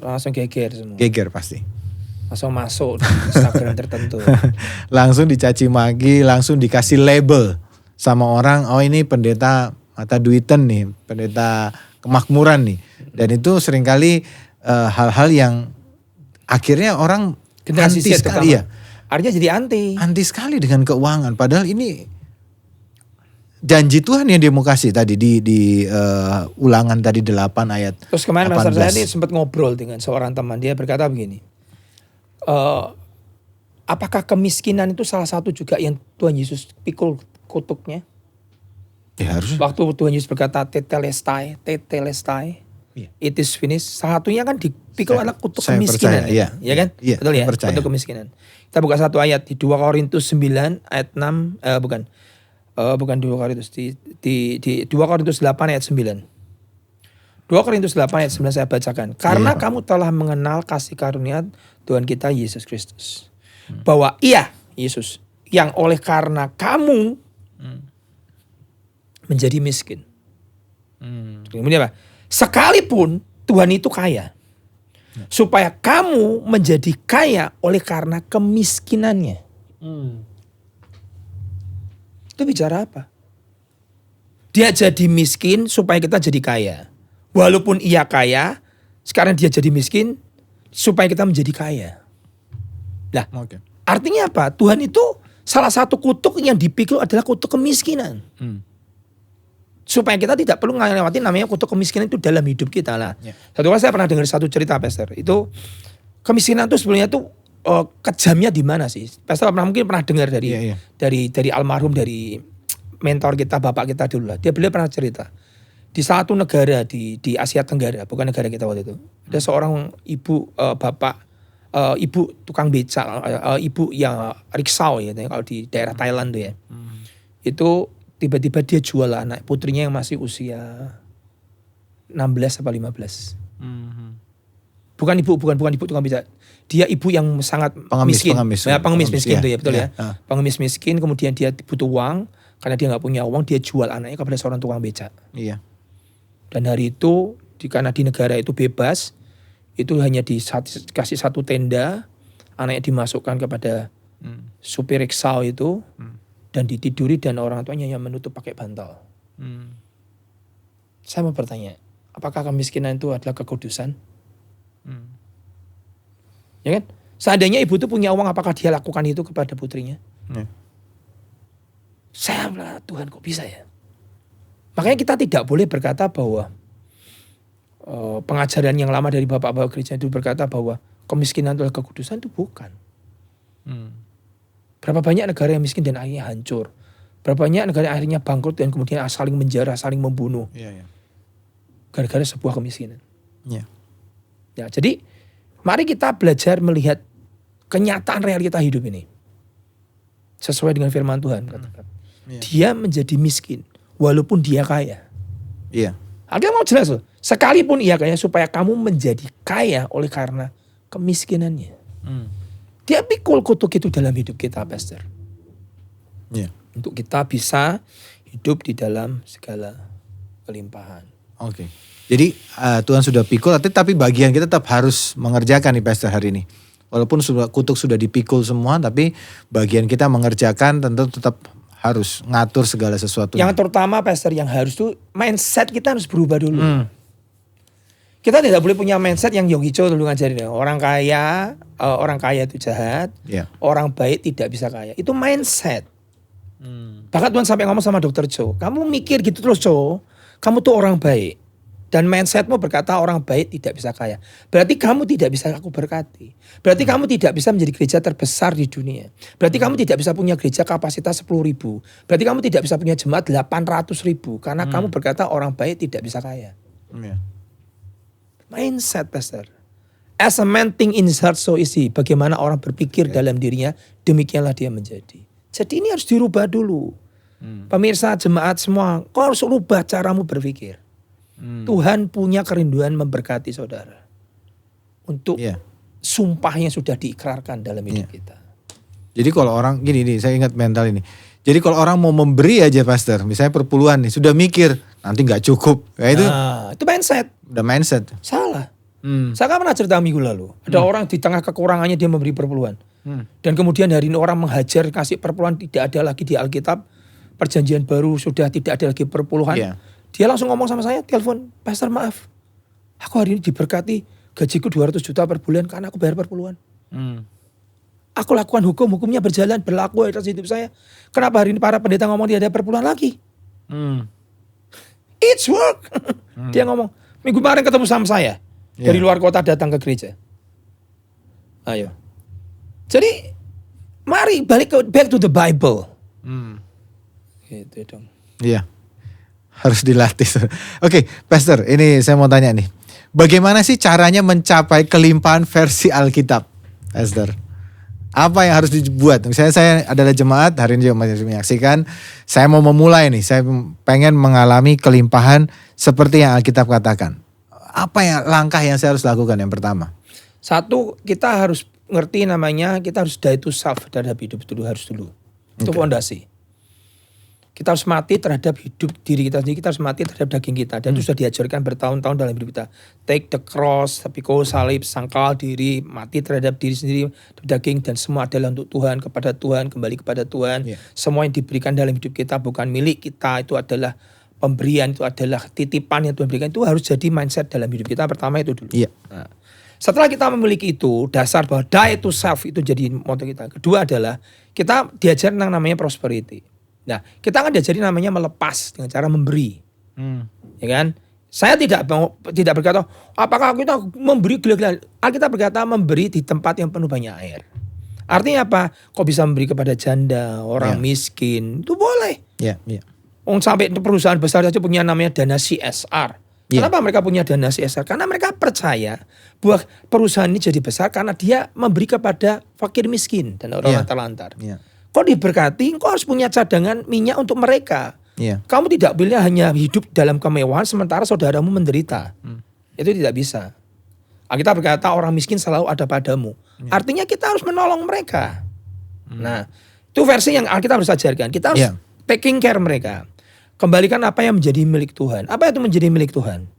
langsung geger semua. Geger pasti. Langsung masuk di Instagram tertentu. Langsung dicaci maki, langsung dikasih label sama orang, oh ini pendeta mata duitan nih, pendeta kemakmuran nih. Dan itu seringkali hal-hal yang akhirnya orang generasi anti sekali. Ya. Artinya jadi anti sekali dengan keuangan. Padahal ini janji Tuhan yang dia mau kasih tadi di Ulangan tadi 8 ayat 18. Terus kemarin Pastor saya ini sempat ngobrol dengan seorang teman, dia berkata begini, apakah kemiskinan itu salah satu juga yang Tuhan Yesus pikul kutuknya? Ya harus. Waktu Tuhan Yesus berkata tetelestai, it is finished, salah satunya kan dipikul adalah kutuk kemiskinan. Percaya, ya kan? Iya, betul ya, percaya. kutuk kemiskinan. Kita buka satu ayat di 2 Korintus 9 ayat 6, bukan 2 Korintus, di 2 Korintus 8 ayat 9. 2 Korintus 8 ayat 9 saya bacakan. Karena kamu telah mengenal kasih karunia Tuhan kita Yesus Kristus. Bahwa Yesus, yang oleh karena kamu menjadi miskin. Kemudian apa? Sekalipun Tuhan itu kaya. Supaya kamu menjadi kaya oleh karena kemiskinannya. Itu bicara apa? Dia jadi miskin supaya kita jadi kaya. Walaupun ia kaya, sekarang dia jadi miskin supaya kita menjadi kaya. Nah, artinya apa? Tuhan itu salah satu kutuk yang dipikul adalah kutuk kemiskinan. Supaya kita tidak perlu melewati namanya kutuk kemiskinan itu dalam hidup kita lah. Satu kali saya pernah dengar satu cerita, Pastor. Itu kemiskinan itu sebenarnya tuh kejamnya di mana sih? Pastor mungkin pernah dengar dari almarhum, dari mentor kita, bapak kita dulu lah. Beliau pernah cerita di satu negara di Asia Tenggara, bukan negara kita waktu itu. Ada seorang ibu, ibu tukang becak, ibu yang riksau ya, kalau di daerah Thailand tuh ya. Itu tiba-tiba dia jual anak putrinya yang masih usia 16 atau 15. Bukan ibu tukang becak. Dia ibu yang sangat miskin. Pengemis miskin tuh ya, betul ya. Pengemis miskin, kemudian dia butuh uang, karena dia nggak punya uang, dia jual anaknya kepada seorang tukang becak. Iya. Dan hari itu, karena di negara itu bebas, itu hanya dikasih satu tenda, anaknya dimasukkan kepada supir riksau itu, dan ditiduri, dan orang tuanya yang menutup pakai bantal. Saya mau bertanya, apakah kemiskinan itu adalah kekudusan? Ya kan? Seandainya ibu itu punya uang, apakah dia lakukan itu kepada putrinya? Saya bilang, Tuhan kok bisa ya? Makanya kita tidak boleh berkata bahwa pengajaran yang lama dari bapak-bapak gereja itu berkata bahwa kemiskinan itu adalah kekudusan, itu bukan. Berapa banyak negara yang miskin dan akhirnya hancur. Berapa banyak negara yang akhirnya bangkrut dan kemudian saling menjarah, saling membunuh. Gara-gara sebuah kemiskinan. Ya, jadi mari kita belajar melihat kenyataan realita hidup ini. Sesuai dengan firman Tuhan. Dia menjadi miskin walaupun dia kaya. Alkitab mau jelas loh. Sekalipun ia kaya, supaya kamu menjadi kaya oleh karena kemiskinannya. Dia pikul kutuk itu dalam hidup kita, Pastor. Yeah. Untuk kita bisa hidup di dalam segala kelimpahan. Oke. Jadi Tuhan sudah pikul, tapi bagian kita tetap harus mengerjakan nih Pastor hari ini. Walaupun kutuk sudah dipikul semua, tapi bagian kita mengerjakan tentu tetap harus ngatur segala sesuatu. Yang terutama Pastor yang harus tuh mindset kita harus berubah dulu. Kita tidak boleh punya mindset yang Yogi Cho dulu ngajarin. Orang kaya itu jahat, orang baik tidak bisa kaya. Itu mindset. Bahkan Tuhan sampai ngomong sama Dr. Cho, kamu mikir gitu terus Cho, kamu tuh orang baik. Dan mindsetmu berkata orang baik tidak bisa kaya. Berarti kamu tidak bisa aku berkati. Berarti kamu tidak bisa menjadi gereja terbesar di dunia. Berarti kamu tidak bisa punya gereja kapasitas 10.000. Berarti kamu tidak bisa punya jemaat 800.000. Karena kamu berkata orang baik tidak bisa kaya. Mindset, Pastor. As a man think in his heart so is he. Bagaimana orang berpikir dalam dirinya, demikianlah dia menjadi. Jadi ini harus dirubah dulu. Pemirsa, jemaat semua, kau harus rubah caramu berpikir. Tuhan punya kerinduan memberkati saudara. Untuk sumpah yang sudah diikrarkan dalam hidup kita. Jadi kalau orang, gini saya ingat mental ini. Jadi kalau orang mau memberi aja Pastor, misalnya perpuluhan nih, sudah mikir nanti gak cukup. Ya itu mindset. Udah mindset. Salah. Saya kan pernah cerita minggu lalu. Ada orang di tengah kekurangannya dia memberi perpuluhan. Dan kemudian hari ini orang menghajar kasih perpuluhan, tidak ada lagi di Alkitab. Perjanjian baru sudah tidak ada lagi perpuluhan. Dia langsung ngomong sama saya, telepon, Pastor maaf. Aku hari ini diberkati gajiku 200 juta per bulan karena aku bayar perpuluhan. Aku lakukan hukumnya berjalan, berlaku atas hidup saya. Kenapa hari ini para pendeta ngomong tidak ada perpuluhan lagi? It's work. Dia ngomong, minggu kemarin ketemu sama saya. Dari luar kota datang ke gereja. Ayo. Jadi, mari back to the Bible. Gitu dong. Iya. Harus dilatih. Oke, Pastor, ini saya mau tanya nih. Bagaimana sih caranya mencapai kelimpahan versi Alkitab, Pastor? Apa yang harus dibuat? Misalnya saya adalah jemaat, hari ini juga masih menyaksikan. Saya mau memulai nih, saya pengen mengalami kelimpahan seperti yang Alkitab katakan. Apa yang langkah yang saya harus lakukan yang pertama? Satu, kita harus ngerti namanya, kita harus die to self terhadap hidup itu harus dulu. Itu fondasi. Kita harus mati terhadap hidup diri kita sendiri, kita harus mati terhadap daging kita. Dan itu sudah diajarkan bertahun-tahun dalam hidup kita. Take the cross, pikul salib, sangkal diri, mati terhadap diri sendiri, daging, dan semua adalah untuk Tuhan, kepada Tuhan, kembali kepada Tuhan. Semua yang diberikan dalam hidup kita bukan milik kita, itu adalah pemberian, itu adalah titipan yang Tuhan berikan. Itu harus jadi mindset dalam hidup kita. Pertama itu dulu. Nah, setelah kita memiliki itu, dasar bahwa die to self itu jadi motto kita. Kedua adalah kita diajar tentang namanya prosperity. Nah, kita akan diajari namanya melepas dengan cara memberi. Ya kan? Saya tidak berkata, apakah kita memberi gila-gilaan? Kita berkata memberi di tempat yang penuh banyak air. Artinya apa? Kok bisa memberi kepada janda, orang miskin, itu boleh. Sampai perusahaan besar saja punya namanya dana CSR. Kenapa mereka punya dana CSR? Karena mereka percaya bahwa perusahaan ini jadi besar karena dia memberi kepada fakir miskin dan orang lantar-lantar. Kau diberkati, kau harus punya cadangan minyak untuk mereka. Kamu tidak boleh hanya hidup dalam kemewahan sementara saudaramu menderita. Itu tidak bisa. Kita berkata orang miskin selalu ada padamu. Artinya kita harus menolong mereka. Nah, itu versi yang kita harus ajarkan. Kita harus taking care mereka. Kembalikan apa yang menjadi milik Tuhan. Apa itu menjadi milik Tuhan?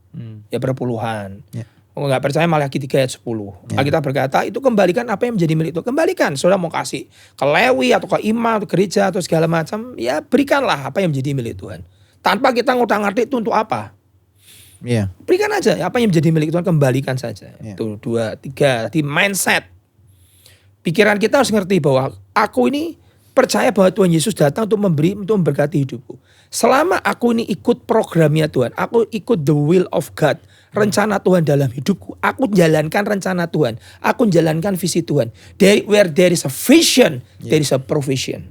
Ya perpuluhan. Kalau nggak percaya Malaki 3 ayat 10. Kita berkata itu kembalikan apa yang menjadi milik Tuhan. Kembalikan. Saudara mau kasih ke Lewi atau ke imam atau gereja atau segala macam. Ya berikanlah apa yang menjadi milik Tuhan. Tanpa kita ngutang-ngatik itu untuk apa? Berikan aja apa yang menjadi milik Tuhan. Kembalikan saja. Itu 2, 3. Di mindset. Pikiran kita harus ngerti bahwa aku ini percaya bahwa Tuhan Yesus datang untuk memberi, untuk memberkati hidupku. Selama aku ini ikut programnya Tuhan, aku ikut the will of God, rencana Tuhan dalam hidupku, aku jalankan rencana Tuhan, aku jalankan visi Tuhan. Where there is a vision, there is a provision.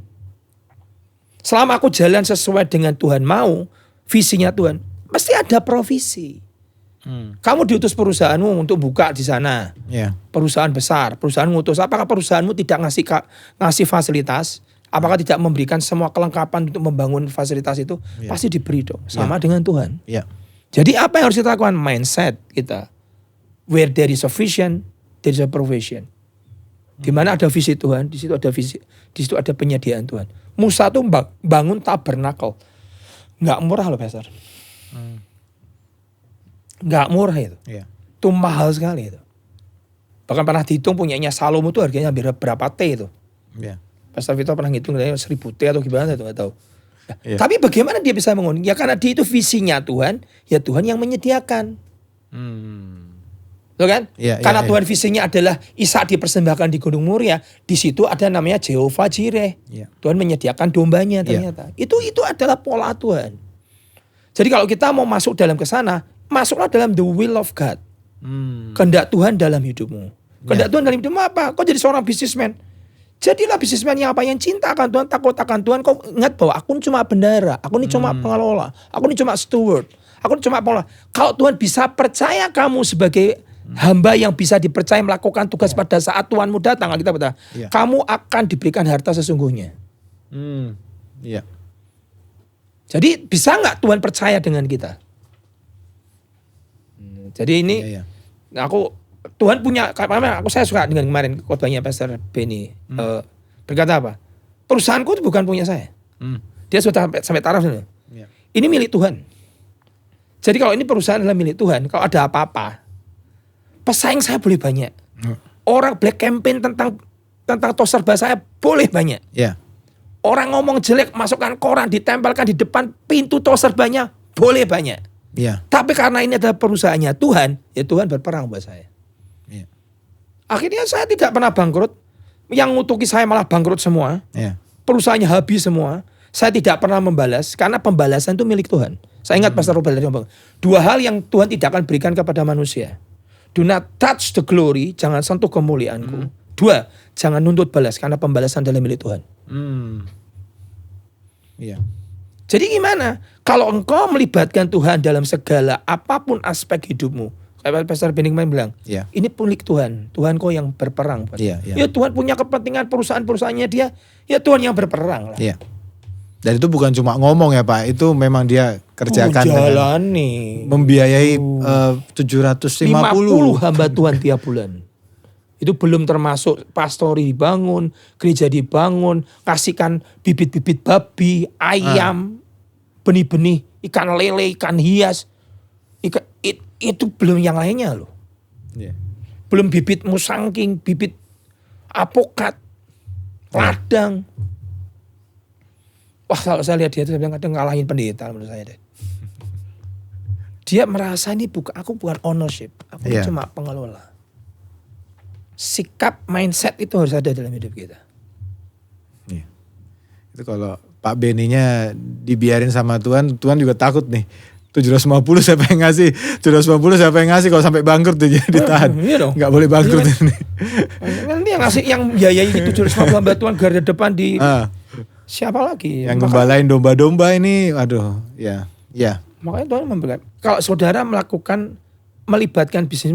Selama aku jalan sesuai dengan Tuhan mau, visinya Tuhan, pasti ada provisi. Kamu diutus perusahaanmu untuk buka di sana, perusahaan besar, perusahaan ngutus. Apakah perusahaanmu tidak ngasih fasilitas? Apakah tidak memberikan semua kelengkapan untuk membangun fasilitas itu? Pasti diberi dong. Sama dengan Tuhan. Jadi apa yang harus kita lakukan? Mindset kita. Where there is a vision, there is a provision. Di mana ada visi Tuhan, di situ ada visi, di situ ada penyediaan Tuhan. Musa tuh bangun tabernakel. Nggak murah loh, Pastor. Nggak murah itu. Iya. Itu mahal sekali itu. Bahkan pernah dihitung punyanya Salomo tuh harganya hampir berapa T itu. Iya. Pastor Vito pernah ngitung 1000 T atau gimana itu nggak tahu. Nah, Iya. tapi bagaimana dia bisa mengundi? Ya karena dia itu visinya Tuhan, ya Tuhan yang menyediakan. Tuh kan? Iya, Karena iya, Tuhan visinya adalah Ishak dipersembahkan di Gunung Moria, di situ ada namanya Jehovah Jireh. Iya. Tuhan menyediakan dombanya ternyata. Itu adalah pola Tuhan. Jadi kalau kita mau masuk dalam ke sana, masuklah dalam the will of God. Kehendak Tuhan dalam hidupmu. Kehendak Tuhan dalam hidupmu apa? Kau jadi seorang bisnismen. Jadilah bisnismen yang apa? Yang cinta akan Tuhan, takut akan Tuhan. Kau ingat bahwa aku ini cuma bendahara, aku ini cuma pengelola, aku ini cuma steward, aku ini cuma pengelola. Kalau Tuhan bisa percaya kamu sebagai hamba yang bisa dipercaya melakukan tugas pada saat Tuhanmu datang, kita berkata, kamu akan diberikan harta sesungguhnya. Iya. Jadi bisa nggak Tuhan percaya dengan kita? Jadi ini Tuhan punya, saya suka dengan kemarin khotbahnya Pastor Benny berkata apa? Perusahaanku itu bukan punya saya. Dia sudah sampai taraf ini. Ini milik Tuhan. Jadi kalau ini perusahaan adalah milik Tuhan, kalau ada apa-apa, pesaing saya boleh banyak. Orang black campaign tentang tos serba saya boleh banyak. Orang ngomong jelek masukkan koran ditempelkan di depan pintu tos serbanya boleh banyak. Tapi karena ini adalah perusahaannya Tuhan, ya Tuhan berperang buat saya. Akhirnya saya tidak pernah bangkrut. Yang ngutuki saya malah bangkrut semua. Perusahaannya habis semua. Saya tidak pernah membalas karena pembalasan itu milik Tuhan. Saya ingat Pastor Robert tadi ngomong, 2 hal yang Tuhan tidak akan berikan kepada manusia. Do not touch the glory, jangan sentuh kemuliaanku. 2, jangan nuntut balas karena pembalasan adalah milik Tuhan. Jadi gimana? Kalau engkau melibatkan Tuhan dalam segala apapun aspek hidupmu, kayak Pastor Benny bilang, ini milik Tuhan. Tuhan kau yang berperang. Ya Tuhan punya kepentingan perusahaan-perusahaannya dia, ya Tuhan yang berperang lah. Dan itu bukan cuma ngomong ya Pak, itu memang dia kerjakan. Jalani. Membiayai 750 hamba Tuhan tiap bulan. Itu belum termasuk pastori dibangun, gereja dibangun, kasihkan bibit-bibit babi, ayam, benih-benih, ikan lele, ikan hias. Itu belum yang lainnya loh. Belum bibit musangking, bibit apokat, ladang. Wah kalau saya lihat dia itu, saya bilang kadang ngalahin pendeta menurut saya deh. Dia merasa ini aku bukan ownership, aku cuma pengelola. Sikap mindset itu harus ada dalam hidup kita. Itu kalau Pak Beninya dibiarin sama Tuhan, Tuhan juga takut nih. 750 siapa yang ngasih? 750 siapa yang ngasih kalau sampai bangkrut dia ditahan. Nggak boleh bangkrut ini. Nanti yang ngasih, yang biayai 750 hamba Tuhan garda depan di siapa lagi? Yang gembalain domba-domba ini, aduh, ya. Makanya Tuhan memberikan. Kalau saudara melibatkan bisnis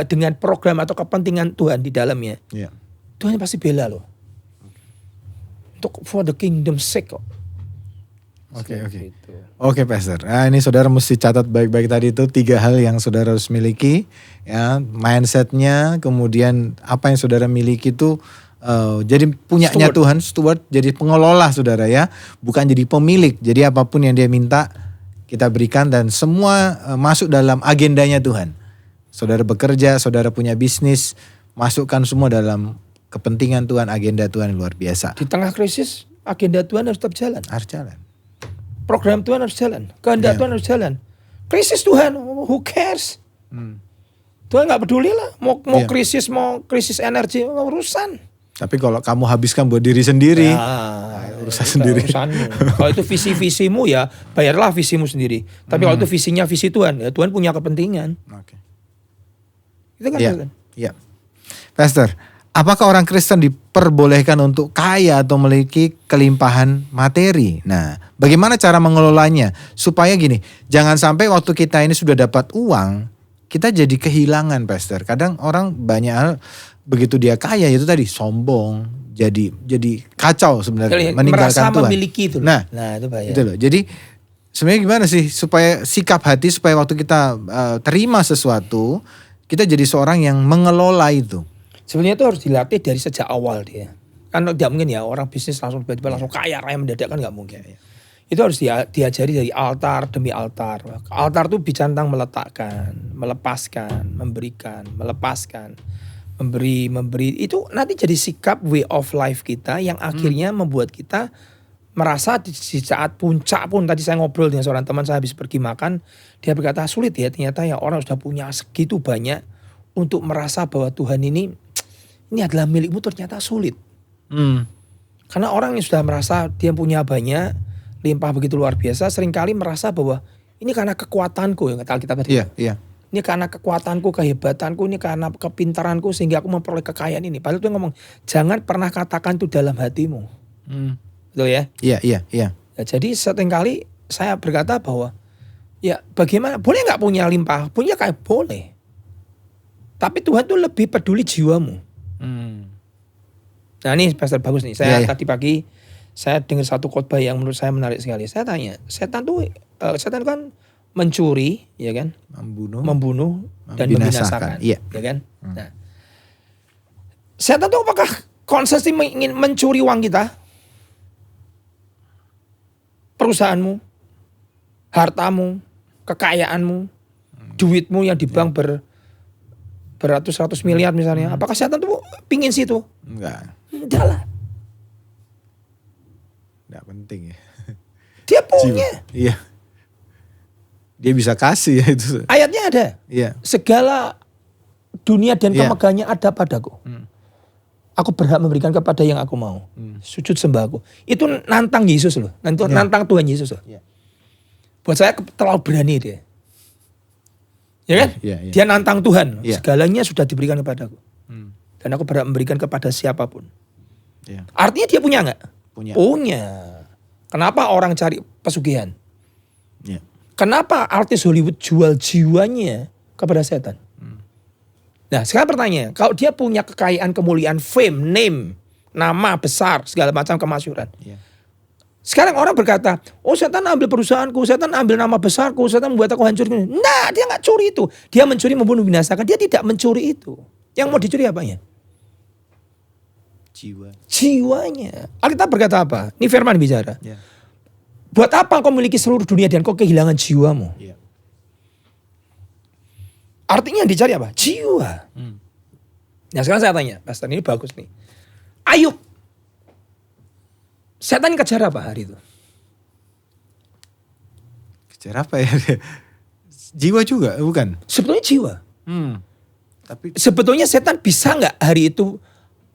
dengan program atau kepentingan Tuhan di dalamnya, Tuhan pasti bela loh. Untuk for the kingdom sake kok. Oke, Pastor. Nah, ini saudara mesti catat baik-baik tadi itu 3 hal yang saudara harus miliki, ya, mindsetnya, kemudian apa yang saudara miliki itu jadi punyanya Tuhan, steward, jadi pengelola saudara ya, bukan jadi pemilik. Jadi apapun yang dia minta kita berikan dan semua masuk dalam agendanya Tuhan. Saudara bekerja, saudara punya bisnis, masukkan semua dalam kepentingan Tuhan, agenda Tuhan yang luar biasa. Di tengah krisis, agenda Tuhan harus tetap jalan. Harus jalan. Program Tuhan harus jalan. Kehendak Tuhan harus jalan. Krisis Tuhan, who cares? Tuhan gak peduli lah. Mau krisis energi, urusan. Tapi kalau kamu habiskan buat diri sendiri, urusan sendiri. Kalau itu visi-visimu ya, bayarlah visimu sendiri. Tapi kalau itu visinya visi Tuhan, ya Tuhan punya kepentingan. Itu kan Pastor, apakah orang Kristen diperbolehkan untuk kaya atau memiliki kelimpahan materi? Nah, bagaimana cara mengelolanya? Supaya gini, jangan sampai waktu kita ini sudah dapat uang, kita jadi kehilangan, Pastor. Kadang orang banyak hal, begitu dia kaya itu tadi sombong, jadi kacau sebenarnya, meninggalkan Tuhan. Memiliki itu. Nah, itu bahaya. Itu loh. Jadi sebenarnya gimana sih supaya sikap hati, supaya waktu kita terima sesuatu, kita jadi seorang yang mengelola itu. Sebenarnya itu harus dilatih dari sejak awal dia. Kan tidak mungkin ya orang bisnis langsung tiba-tiba langsung kaya raya mendadak, kan nggak mungkin. Itu harus diajari dari altar demi altar. Altar itu bicara tentang meletakkan, melepaskan, memberikan, melepaskan, memberi. Itu nanti jadi sikap way of life kita yang akhirnya membuat kita merasa di saat puncak pun. Tadi saya ngobrol dengan seorang teman saya habis pergi makan, dia berkata sulit ya ternyata ya orang sudah punya segitu banyak untuk merasa bahwa Tuhan ini adalah milikmu, ternyata sulit. Karena orang yang sudah merasa dia punya banyak, limpah begitu luar biasa, seringkali merasa bahwa ini karena kekuatanku, yang kata Alkitab tadi. Ini karena kekuatanku, kehebatanku, ini karena kepintaranku sehingga aku memperoleh kekayaan ini. Padahal Tuhan ngomong, jangan pernah katakan itu dalam hatimu. Betul ya? Iya. Nah, jadi seringkali saya berkata bahwa ya bagaimana, boleh nggak punya limpah? Punya kayak boleh. Tapi Tuhan tuh lebih peduli jiwamu. Nah ini pastor bagus nih. Saya tadi pagi saya dengar satu khotbah yang menurut saya menarik sekali. Saya tanya, setan kan mencuri, ya kan? Membunuh dan membinasakan, ya kan? Nah, setan tuh apakah konsensi ingin mencuri uang kita? Perusahaanmu, hartamu, kekayaanmu, duitmu yang di bank beratus-ratus miliar misalnya. Apakah setan tuh pingin situ? Enggak lah. Enggak penting ya. Dia punya. Iya. Dia bisa kasih ya itu. Ayatnya ada. Iya. Segala dunia dan kemegahannya ada padaku. Aku berhak memberikan kepada yang aku mau. Sujud sembah aku. Itu nantang Yesus loh. Nantang Tuhan Yesus loh. Buat saya terlalu berani dia. Ya kan? Dia nantang Tuhan. Segalanya sudah diberikan kepadaku. Dan aku berhak memberikan kepada siapapun. Artinya dia punya nggak? Punya. Kenapa orang cari pesugihan? Kenapa artis Hollywood jual jiwanya kepada setan? Nah sekarang pertanyaan, kalau dia punya kekayaan, kemuliaan, fame, name, nama besar, segala macam kemasyhuran. Sekarang orang berkata, oh setan ambil perusahaanku, setan ambil nama besarku, setan membuat aku hancur. Nah dia nggak curi itu. Dia mencuri, membunuh, binasakan. Dia tidak mencuri itu. Yang mau dicuri apanya? Jiwanya. Alkitab berkata apa? Ini firman bicara. Buat apa kau memiliki seluruh dunia dan kau kehilangan jiwamu? Artinya yang dicari apa? Jiwa. Nah sekarang saya tanya, pastor ini bagus nih. Ayub. Setan kejar apa hari itu? Kejar apa ya? Jiwa juga, bukan? Sebetulnya jiwa. Tapi sebetulnya setan bisa nggak hari itu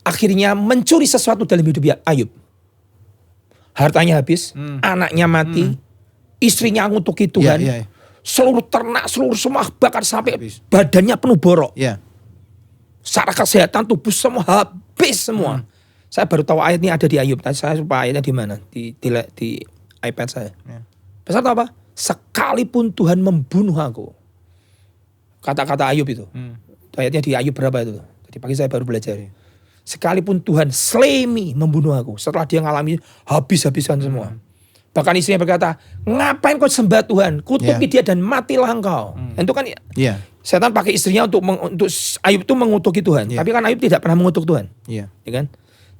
akhirnya mencuri sesuatu dalam hidup Ayub? Hartanya habis, anaknya mati, istrinya ngutuki Tuhan. Seluruh ternak, seluruh semua bahkan sampai badannya penuh borok. Secara kesehatan tubuh semua habis semua. Saya baru tahu ayat ini ada di Ayub. Tadi saya lupa ayatnya di mana, di iPad saya. Pasal tahu apa? Sekalipun Tuhan membunuh aku. Kata-kata Ayub itu. Ayatnya di Ayub berapa itu? Tadi pagi saya baru belajar. Sekalipun Tuhan slay me, membunuh aku. Setelah dia ngalami habis-habisan semua. Bahkan istrinya berkata, ngapain kau sembah Tuhan? Kutuki dia dan matilah engkau. Dan itu kan setan pakai istrinya untuk Ayub itu mengutuki Tuhan. Tapi kan Ayub tidak pernah mengutuk Tuhan. Ya kan?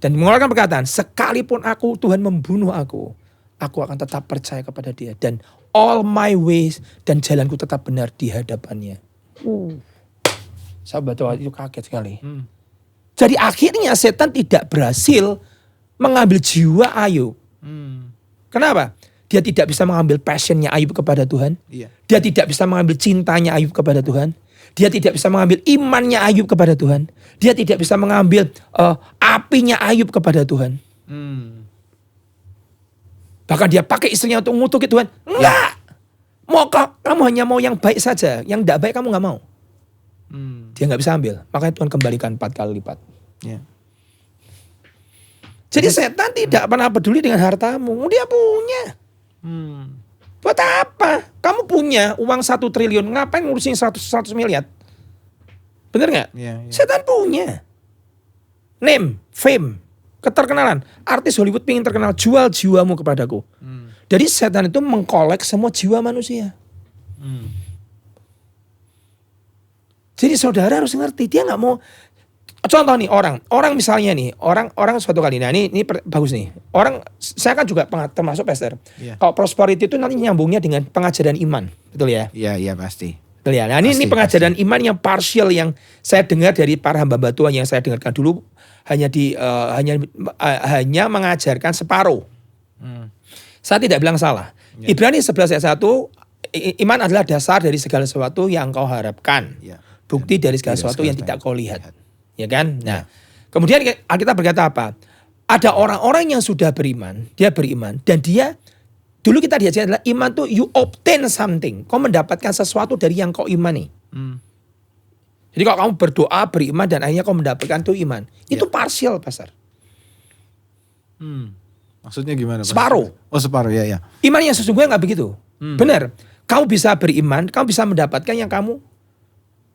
Dan mengeluarkan perkataan, sekalipun Tuhan membunuh aku akan tetap percaya kepada dia. Dan all my ways dan jalanku tetap benar di hadapannya. Sahabat itu kaget sekali. Jadi akhirnya setan tidak berhasil mengambil jiwa Ayub. Kenapa? Dia tidak bisa mengambil passionnya Ayub kepada Tuhan. Dia tidak bisa mengambil cintanya Ayub kepada Tuhan. Dia tidak bisa mengambil imannya Ayub kepada Tuhan. Dia tidak bisa mengambil apinya Ayub kepada Tuhan. Bahkan dia pakai istrinya untuk ngutuki Tuhan. Enggak. Kamu hanya mau yang baik saja. Yang tidak baik kamu nggak mau. Dia nggak bisa ambil. Makanya Tuhan kembalikan 4 kali lipat. Jadi setan tidak pernah peduli dengan hartamu. Dia punya. Buat apa? Kamu punya uang 1 triliun. Ngapain ngurusin 100 miliar? Bener gak? Setan punya. Name, fame, keterkenalan. Artis Hollywood pengen terkenal. Jual jiwamu kepadaku. Jadi setan itu mengkolek semua jiwa manusia. Jadi saudara harus ngerti. Dia gak mau. contoh nih orang misalnya nih, orang suatu kali, nah ini bagus nih. Orang, saya kan juga termasuk pastor. Kalau prosperity itu nanti nyambungnya dengan pengajaran iman, betul ya? Iya pasti. Betul ya. Nah ini pengajaran iman yang partial yang saya dengar dari para hamba Tuhan yang saya dengarkan dulu hanya mengajarkan separuh. Saya tidak bilang salah. Ibrani 11 ayat 1, iman adalah dasar dari segala sesuatu yang kau harapkan. Bukti dari segala sesuatu yang tidak kau lihat. Ya kan? Nah, kemudian kita berkata apa? Ada orang-orang yang sudah beriman, dia beriman dan dia dulu kita diajarkan adalah iman tuh you obtain something. Kau mendapatkan sesuatu dari yang kau imani. Jadi kalau kamu berdoa, beriman dan akhirnya kau mendapatkan tuh iman. Itu partial, Pastor. Maksudnya gimana? Separuh. Oh, separuh, ya. Iman yang sesungguhnya nggak begitu. Benar. Kamu bisa beriman, kamu bisa mendapatkan yang kamu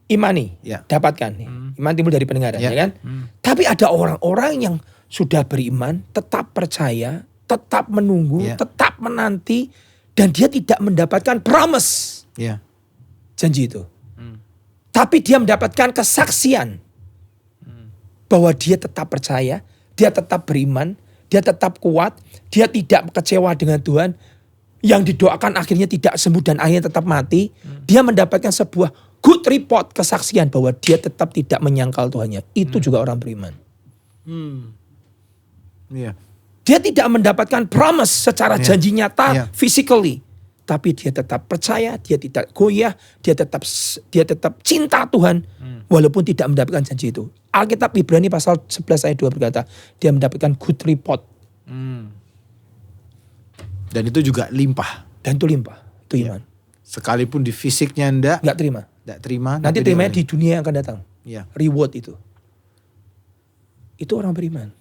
imani, dapatkan. Iman timbul dari pendengaran, ya kan? Tapi ada orang-orang yang sudah beriman, tetap percaya, tetap menunggu, tetap menanti, dan dia tidak mendapatkan promise, janji itu. Tapi dia mendapatkan kesaksian bahwa dia tetap percaya, dia tetap beriman, dia tetap kuat, dia tidak kecewa dengan Tuhan. Yang didoakan akhirnya tidak sembuh dan akhirnya tetap mati. Dia mendapatkan sebuah good report, kesaksian bahwa dia tetap tidak menyangkal Tuhannya. Itu juga orang beriman. Dia tidak mendapatkan promise secara janji nyata, physically. Tapi dia tetap percaya, dia tidak goyah, dia tetap cinta Tuhan. Walaupun tidak mendapatkan janji itu. Alkitab Ibrani pasal 11 ayat 2 berkata, dia mendapatkan good report. Dan itu juga limpah. Dan itu limpah, itu iman. Sekalipun di fisiknya nggak terima. Nanti terimanya di dunia yang akan datang. Reward itu. Itu orang beriman.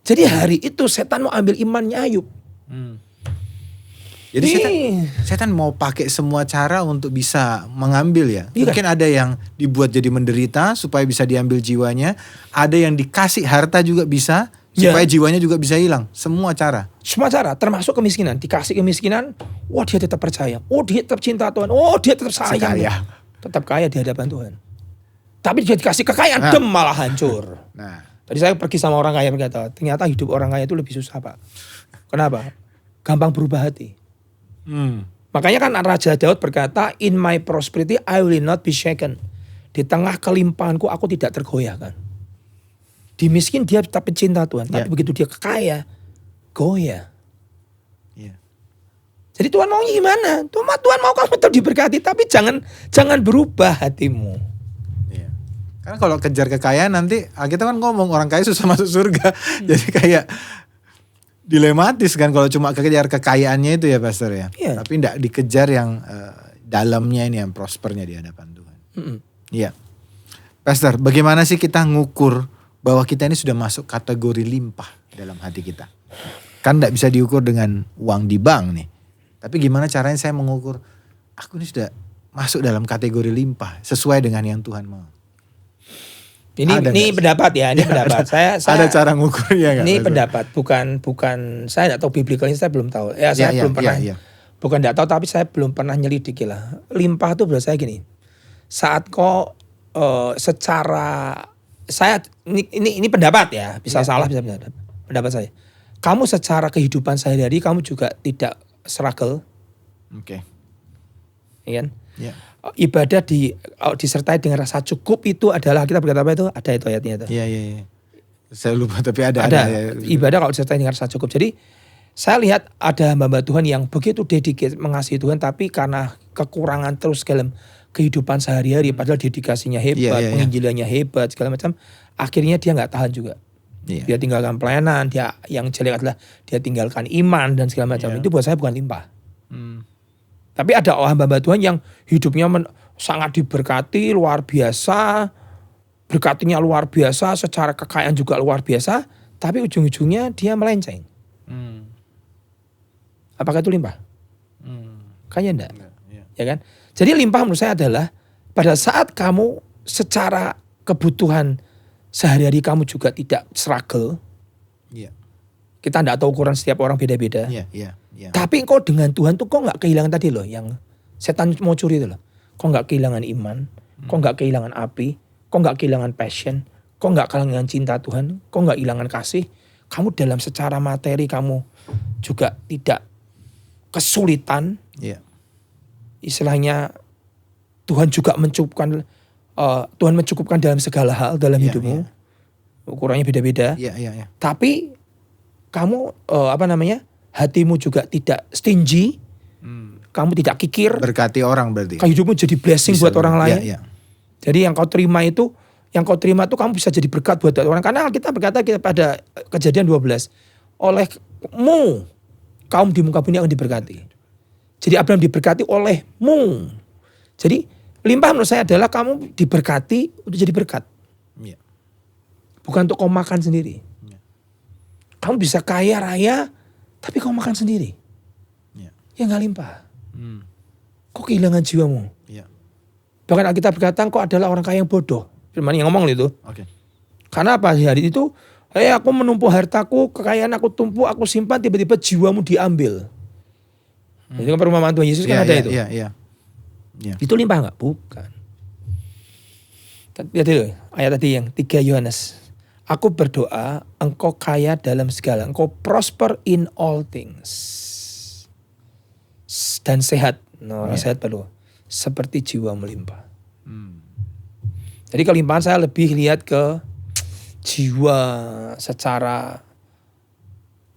Jadi hari itu setan mau ambil imannya Ayub. Jadi setan mau pakai semua cara untuk bisa mengambil ya. Mungkin ada yang dibuat jadi menderita supaya bisa diambil jiwanya. Ada yang dikasih harta juga bisa supaya jiwanya juga bisa hilang. Semua cara. Termasuk kemiskinan. Dikasih kemiskinan, wah dia tetap percaya. Oh dia tetap cinta Tuhan. Oh dia tetap sayang. Tetap kaya di hadapan Tuhan. Tapi dia dikasih kekayaan, malah hancur. Tadi saya pergi sama orang kaya berkata, ternyata hidup orang kaya itu lebih susah Pak. Kenapa? Gampang berubah hati. Makanya kan Raja Daud berkata, in my prosperity I will not be shaken. Di tengah kelimpahanku aku tidak tergoyahkan. Di miskin dia tetap cinta Tuhan. Tapi begitu dia kaya, goyah. Jadi Tuhan maunya gimana? Tuhan mau kamu tetap diberkati. Tapi jangan berubah hatimu. Karena kalau kejar kekayaan nanti, kita kan ngomong orang kaya susah masuk surga. Jadi kayak dilematis kan kalau cuma kejar kekayaannya itu ya Pastor ya. Tapi enggak dikejar yang dalamnya ini, yang prospernya di hadapan Tuhan. Iya. Pastor, bagaimana sih kita ngukur bahwa kita ini sudah masuk kategori limpah dalam hati kita? Kan enggak bisa diukur dengan uang di bank nih. Tapi gimana caranya saya mengukur, aku ini sudah masuk dalam kategori limpah sesuai dengan yang Tuhan mau? Ini pendapat ya, ini pendapat. Saya ada cara ngukurnya nggak? Ini pendapat, bukan saya nggak tahu biblikalnya, saya belum tahu. Saya belum pernah. Bukan nggak tahu, tapi saya belum pernah nyelidiki lah. Limpah itu menurut saya gini. Saat kau secara ini pendapat ya, bisa salah bisa benar. Pendapat saya. Kamu secara kehidupan sehari-hari kamu juga tidak struggle. Iya kan? Ibadah disertai dengan rasa cukup itu adalah, kita berkata apa itu? Ada itu ayatnya itu. Iya. Saya lupa tapi ada. Ibadah kalau disertai dengan rasa cukup. Jadi saya lihat ada hamba Tuhan yang begitu dedikasi mengasihi Tuhan, tapi karena kekurangan terus dalam kehidupan sehari-hari, padahal dedikasinya hebat, penginjilannya hebat segala macam, akhirnya dia nggak tahan juga. Dia tinggalkan pelayanan, dia yang jelek adalah dia tinggalkan iman dan segala macam. Itu buat saya bukan limpah. Tapi ada hamba Tuhan yang hidupnya sangat diberkati, luar biasa. Berkatinya luar biasa, secara kekayaan juga luar biasa. Tapi ujung-ujungnya dia melenceng. Apakah itu limpah? Kayaknya enggak. Ya kan? Jadi limpah menurut saya adalah pada saat kamu secara kebutuhan sehari-hari kamu juga tidak struggle. Kita enggak tahu ukuran setiap orang beda-beda. Tapi engkau dengan Tuhan tuh kau nggak kehilangan tadi loh, yang setan mau curi itu loh. Kau nggak kehilangan iman, kau nggak kehilangan api, kau nggak kehilangan passion, kok nggak kehilangan cinta Tuhan, kok nggak kehilangan kasih, kamu dalam secara materi kamu juga tidak kesulitan. Iya. Istilahnya Tuhan juga Tuhan mencukupkan dalam segala hal dalam hidupmu. Ukurannya beda-beda. Iya. Tapi kamu hatimu juga tidak stingy. Kamu tidak kikir. Berkati orang berarti. Hidupmu jadi blessing buat orang lain. Iya. Jadi yang kau terima itu kamu bisa jadi berkat buat orang. Karena kita berkata pada Kejadian 12, olehmu kaum di muka bumi akan diberkati. Jadi Abraham diberkati olehmu. Jadi limpah menurut saya adalah kamu diberkati untuk jadi berkat. Iya. Bukan untuk kau makan sendiri. Iya. Kamu bisa kaya raya tapi kau makan sendiri. Iya. Ya gak limpah. Kok kehilangan jiwamu? Iya. Bahkan Alkitab berkata kau adalah orang kaya yang bodoh. Firman yang ngomong itu. Oke. Karena apa? Di hari itu, aku menumpuk hartaku, kekayaan aku tumpuk, aku simpan, tiba-tiba jiwamu diambil. Itu kan perumpamaan Tuhan Yesus kan ada itu. Iya. Itu limpah enggak? Bukan. Lihat dulu ayat tadi yang 3 Yohanes. Aku berdoa engkau kaya dalam segala, engkau prosper in all things. Dan sehat. Sehat perlu. Seperti jiwa melimpah. Jadi kelimpahan saya lebih lihat ke jiwa secara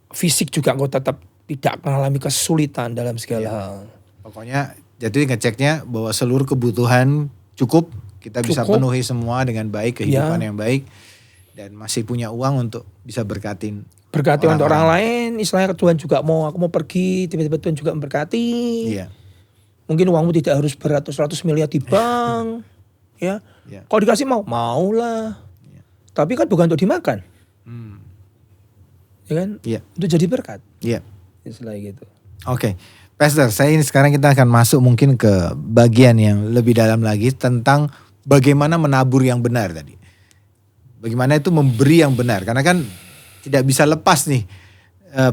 fisik juga engkau tetap tidak mengalami kesulitan dalam segala hal. Pokoknya jadi ngeceknya bahwa seluruh kebutuhan cukup, kita bisa penuhi semua dengan baik, kehidupan yang baik, dan masih punya uang untuk bisa berkati untuk orang lain. Istilahnya Tuhan juga aku mau pergi, tiba-tiba Tuhan juga memberkati. Iya. Mungkin uangmu tidak harus beratus-ratus miliar di bank. Ya. Kalau dikasih maulah. Tapi kan bukan untuk dimakan. Ya kan? Iya. Untuk jadi berkat. Iya. Istilahnya gitu. Oke. Pastor, sekarang kita akan masuk mungkin ke bagian yang lebih dalam lagi tentang bagaimana menabur yang benar tadi. Bagaimana itu memberi yang benar. Karena kan tidak bisa lepas nih.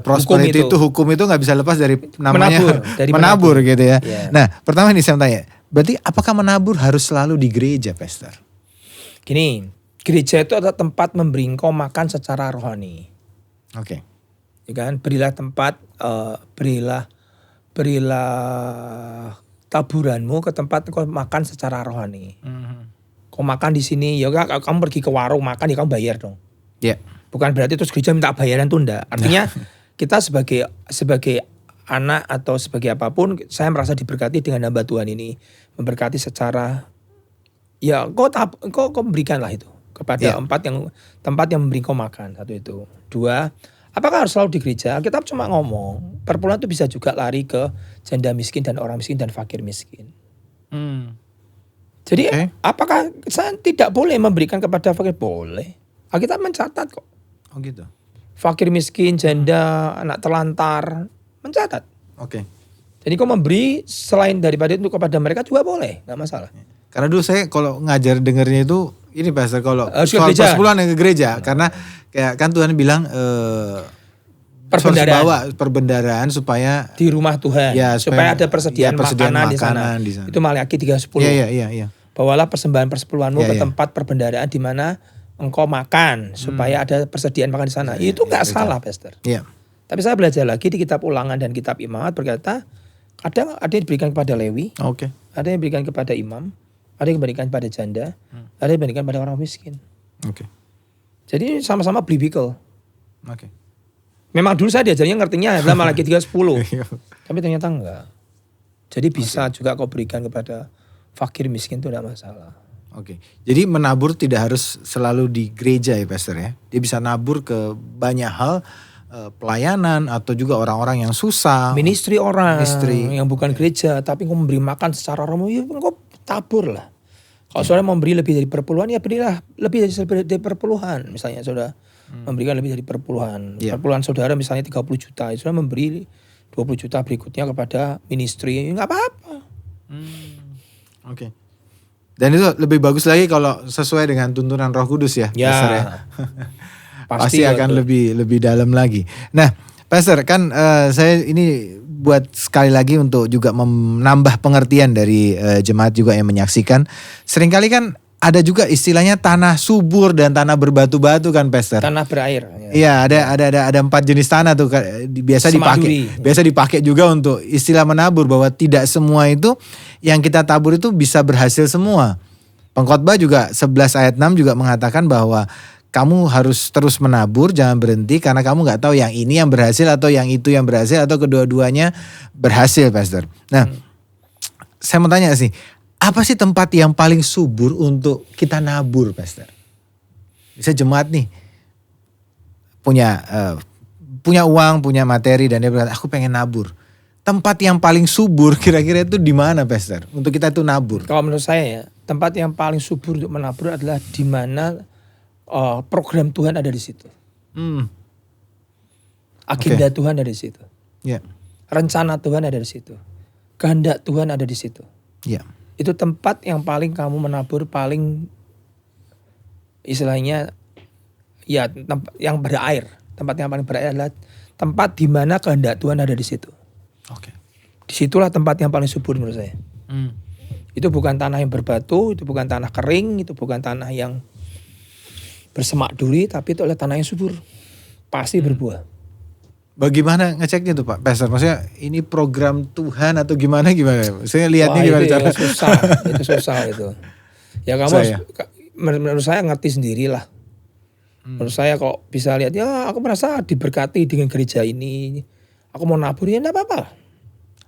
Prosperity hukum itu gak bisa lepas dari namanya menabur gitu ya. Yeah. Nah pertama nih saya mau tanya. Berarti apakah menabur harus selalu di gereja, Pastor? Gini, gereja itu adalah tempat memberi engkau makan secara rohani. Oke. Ya kan, berilah tempat, berilah taburanmu ke tempat engkau makan secara rohani. Kau makan di sini, ya kamu pergi ke warung makan, ya kamu bayar dong. Iya. Yeah. Bukan berarti terus gereja minta bayaran tuh enggak. Artinya kita sebagai anak atau sebagai apapun, saya merasa diberkati dengan hamba Tuhan ini. Memberkati secara, ya kau berikanlah itu. Kepada tempat yang memberi kau makan. Satu itu. 2, apakah harus selalu di gereja? Kita cuma ngomong. Perpuluhan itu bisa juga lari ke janda miskin dan orang miskin dan fakir miskin. Jadi apakah saya tidak boleh memberikan kepada fakir? Boleh. Kita mencatat kok. Oh gitu. Fakir miskin, janda, anak telantar, mencatat. Oke. Jadi kau memberi selain daripada itu kepada mereka juga boleh, nggak masalah. Karena dulu saya kalau ngajar dengernya itu ini Pastor kalau soal persepuluhan yang ke gereja, karena kayak kan Tuhan bilang perbendaharaan supaya di rumah Tuhan, ya, supaya ada persediaan makanan di sana. Itu Maliaki 3:10. Iya. Bawalah persembahan persepuluhanmu ke tempat perbendaharaan di mana engkau makan supaya ada persediaan makan di sana. Itu nggak salah, Pastor. Iya. Tapi saya belajar lagi di kitab Ulangan dan kitab Imamat berkata, ada yang diberikan kepada Lewi, ada yang diberikan kepada imam, ada yang diberikan kepada janda, ada yang diberikan kepada orang miskin. Jadi sama-sama biblical. Memang dulu saya diajarnya ngertinya adalah Maliaki 3:10. Tapi ternyata enggak. Jadi bisa juga kau berikan kepada fakir miskin, itu tidak masalah. Jadi menabur tidak harus selalu di gereja ya Pastor ya. Dia bisa nabur ke banyak hal, pelayanan atau juga orang-orang yang susah. Ministry yang bukan gereja, tapi kau memberi makan secara rohani, ya kau tabur lah. Kalau saudara memberi lebih dari perpuluhan, ya berilah lebih dari perpuluhan. Misalnya saudara memberikan lebih dari perpuluhan. Perpuluhan saudara misalnya 30 juta, saudara memberi 20 juta berikutnya kepada ministry, nggak apa-apa. Dan itu lebih bagus lagi kalau sesuai dengan tuntunan Roh Kudus ya. Pastor ya. Pasti akan lebih dalam lagi. Nah, Pastor kan saya ini buat sekali lagi untuk juga menambah pengertian dari jemaat juga yang menyaksikan. Seringkali kan ada juga istilahnya tanah subur dan tanah berbatu-batu kan, Pastor. Tanah berair. Iya, ada 4 jenis tanah tuh, biasa dipakai juga untuk istilah menabur, bahwa tidak semua itu yang kita tabur itu bisa berhasil semua. Pengkhotbah juga 11 ayat 6 juga mengatakan bahwa kamu harus terus menabur, jangan berhenti, karena kamu nggak tahu yang ini yang berhasil atau yang itu yang berhasil atau kedua-duanya berhasil, Pastor. Nah, saya mau tanya sih, apa sih tempat yang paling subur untuk kita nabur, Pastor? Bisa jemaat nih punya uang, punya materi, dan dia bilang aku pengen nabur. Tempat yang paling subur kira-kira itu di mana, Pastor? Untuk kita itu nabur. Kalau menurut saya ya, tempat yang paling subur untuk menabur adalah di mana program Tuhan ada di situ. Agenda Tuhan ada di situ. Yeah. Rencana Tuhan ada di situ. Kehendak Tuhan ada di situ. Yeah. Itu tempat yang paling kamu menabur, paling istilahnya ya yang berair. Tempat yang paling berair adalah tempat di mana kehendak Tuhan ada di situ. Oke. Disitulah tempat yang paling subur menurut saya. Itu bukan tanah yang berbatu, itu bukan tanah kering, itu bukan tanah yang bersemak duri, tapi itu adalah tanah yang subur. Pasti berbuah. Bagaimana ngeceknya tuh, Pak Pastor? Maksudnya ini program Tuhan atau gimana? Saya lihatnya gimana cara? Itu susah itu. Ya kamu menurut saya ngerti sendirilah. Menurut saya kok bisa lihat, ya aku merasa diberkati dengan gereja ini. Aku mau nabur, ya enggak apa-apa.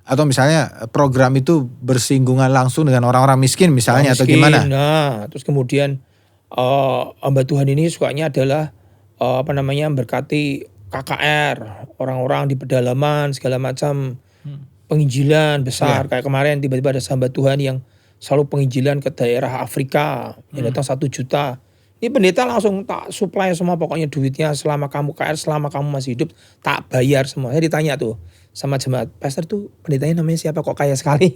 Atau misalnya program itu bersinggungan langsung dengan orang-orang miskin misalnya, atau gimana? Nah, terus kemudian hamba Tuhan ini sukanya adalah berkati KKR, orang-orang di pedalaman, segala macam penginjilan besar. Kayak kemarin tiba-tiba ada hamba Tuhan yang selalu penginjilan ke daerah Afrika, yang datang 1 juta. Ini pendeta langsung tak supply semua, pokoknya duitnya selama kamu KR, selama kamu masih hidup, tak bayar semua. Saya ditanya tuh sama jemaat, Pastor tuh pendetanya namanya siapa kok kaya sekali?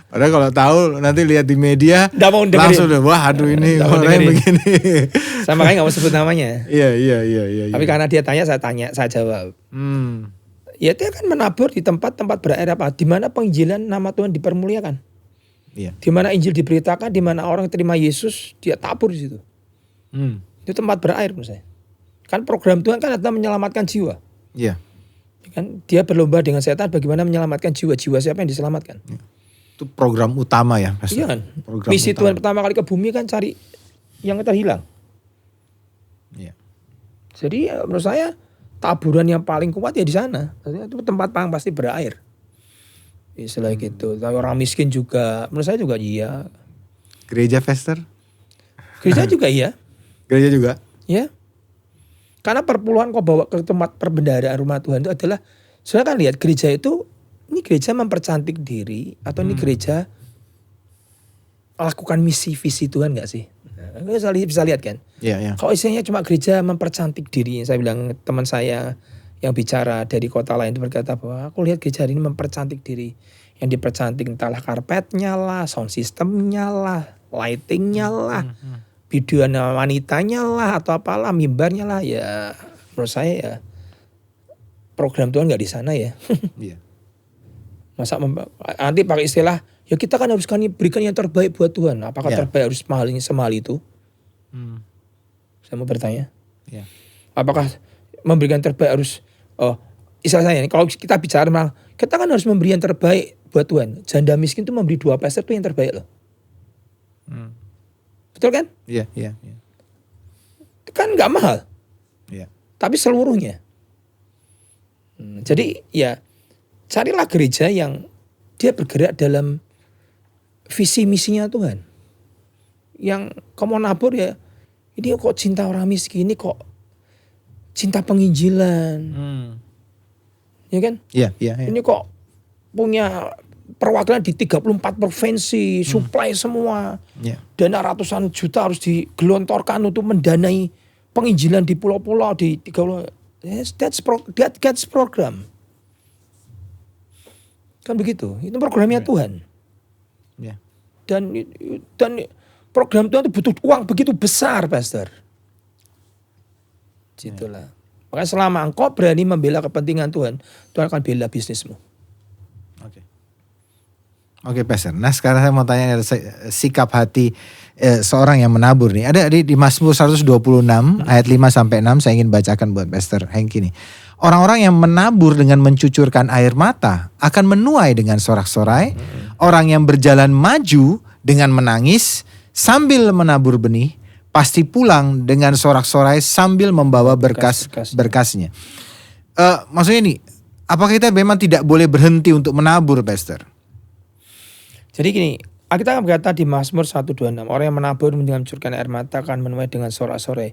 Padahal kalau tahu nanti lihat di media langsung udah, wah aduh ini orang begini. Sama kayak gak mau sebut namanya. Iya. Tapi karena dia tanya, saya jawab. Ya dia kan menabur di tempat-tempat berair apa? Di mana penginjilan nama Tuhan dipermuliakan. Iya. Di mana Injil diberitakan, di mana orang terima Yesus, dia tabur di situ. Itu tempat berair menurut saya. Kan program Tuhan kan adalah menyelamatkan jiwa. Iya. Kan dia berlomba dengan setan bagaimana menyelamatkan jiwa-jiwa siapa yang diselamatkan. Itu program utama ya, Pastor. Iya kan. Misi Tuhan pertama kali ke bumi kan cari yang terhilang. Iya. Jadi menurut saya taburan yang paling kuat ya di sana. Itu tempat yang pasti berair. Istilah gitu. Tapi orang miskin juga, menurut saya juga iya. Gereja, Pastor? Gereja juga iya. Gereja juga? Ya. Karena perpuluhan kau bawa ke tempat perbendaharaan rumah Tuhan itu adalah, sebenarnya kan lihat gereja itu, ini gereja mempercantik diri atau ini gereja lakukan misi visi Tuhan gak sih? Nah, bisa lihat kan? Iya. Kalau isinya cuma gereja mempercantik diri, saya bilang teman saya yang bicara dari kota lain itu berkata bahwa aku lihat gereja ini mempercantik diri. Yang dipercantik entahlah karpetnya lah, sound systemnya lah, lightingnya lah, video wanitanya lah, atau apalah, mimbarnya lah. Ya menurut saya ya program Tuhan gak di sana ya. Iya. Masa nanti pakai istilah, ya kita kan harus berikan yang terbaik buat Tuhan. Apakah terbaik harus semahal itu? Saya mau bertanya. Yeah. Apakah memberikan terbaik harus, istilah saya ini, kalau kita bicara memang, kita kan harus memberi yang terbaik buat Tuhan. Janda miskin itu memberi 2 peser itu yang terbaik loh. Betul kan? Iya. Itu kan gak mahal. Iya. Tapi seluruhnya. Jadi ya, carilah gereja yang dia bergerak dalam visi misinya Tuhan. Yang kamu nabur ya, ini kok cinta orang miskin, ini kok cinta penginjilan. Ya kan? Iya. Ini kok punya perwakilan di 34 provinsi, supply semua. Dana ratusan juta harus digelontorkan untuk mendanai penginjilan di pulau-pulau di 30. Yes, that's program. Kan begitu. Itu programnya Tuhan. Yeah. Dan program Tuhan itu butuh uang begitu besar, Pastor. Gitulah. Makanya selama engkau berani membela kepentingan Tuhan, Tuhan akan bela bisnismu. Oke. Oke, Pastor. Nah, sekarang saya mau tanya sikap hati seorang yang menabur nih. Ada di Mazmur 126 ayat 5 sampai 6 saya ingin bacakan buat Pastor Hengki nih. Orang-orang yang menabur dengan mencucurkan air mata akan menuai dengan sorak-sorai. Orang yang berjalan maju dengan menangis sambil menabur benih pasti pulang dengan sorak-sorai sambil membawa berkasnya. Maksudnya ini, apakah kita memang tidak boleh berhenti untuk menabur, Pastor? Jadi gini, kita berkata di Mazmur 126, orang yang menabur dengan mencurahkan air mata akan menuai dengan sorak-sorai.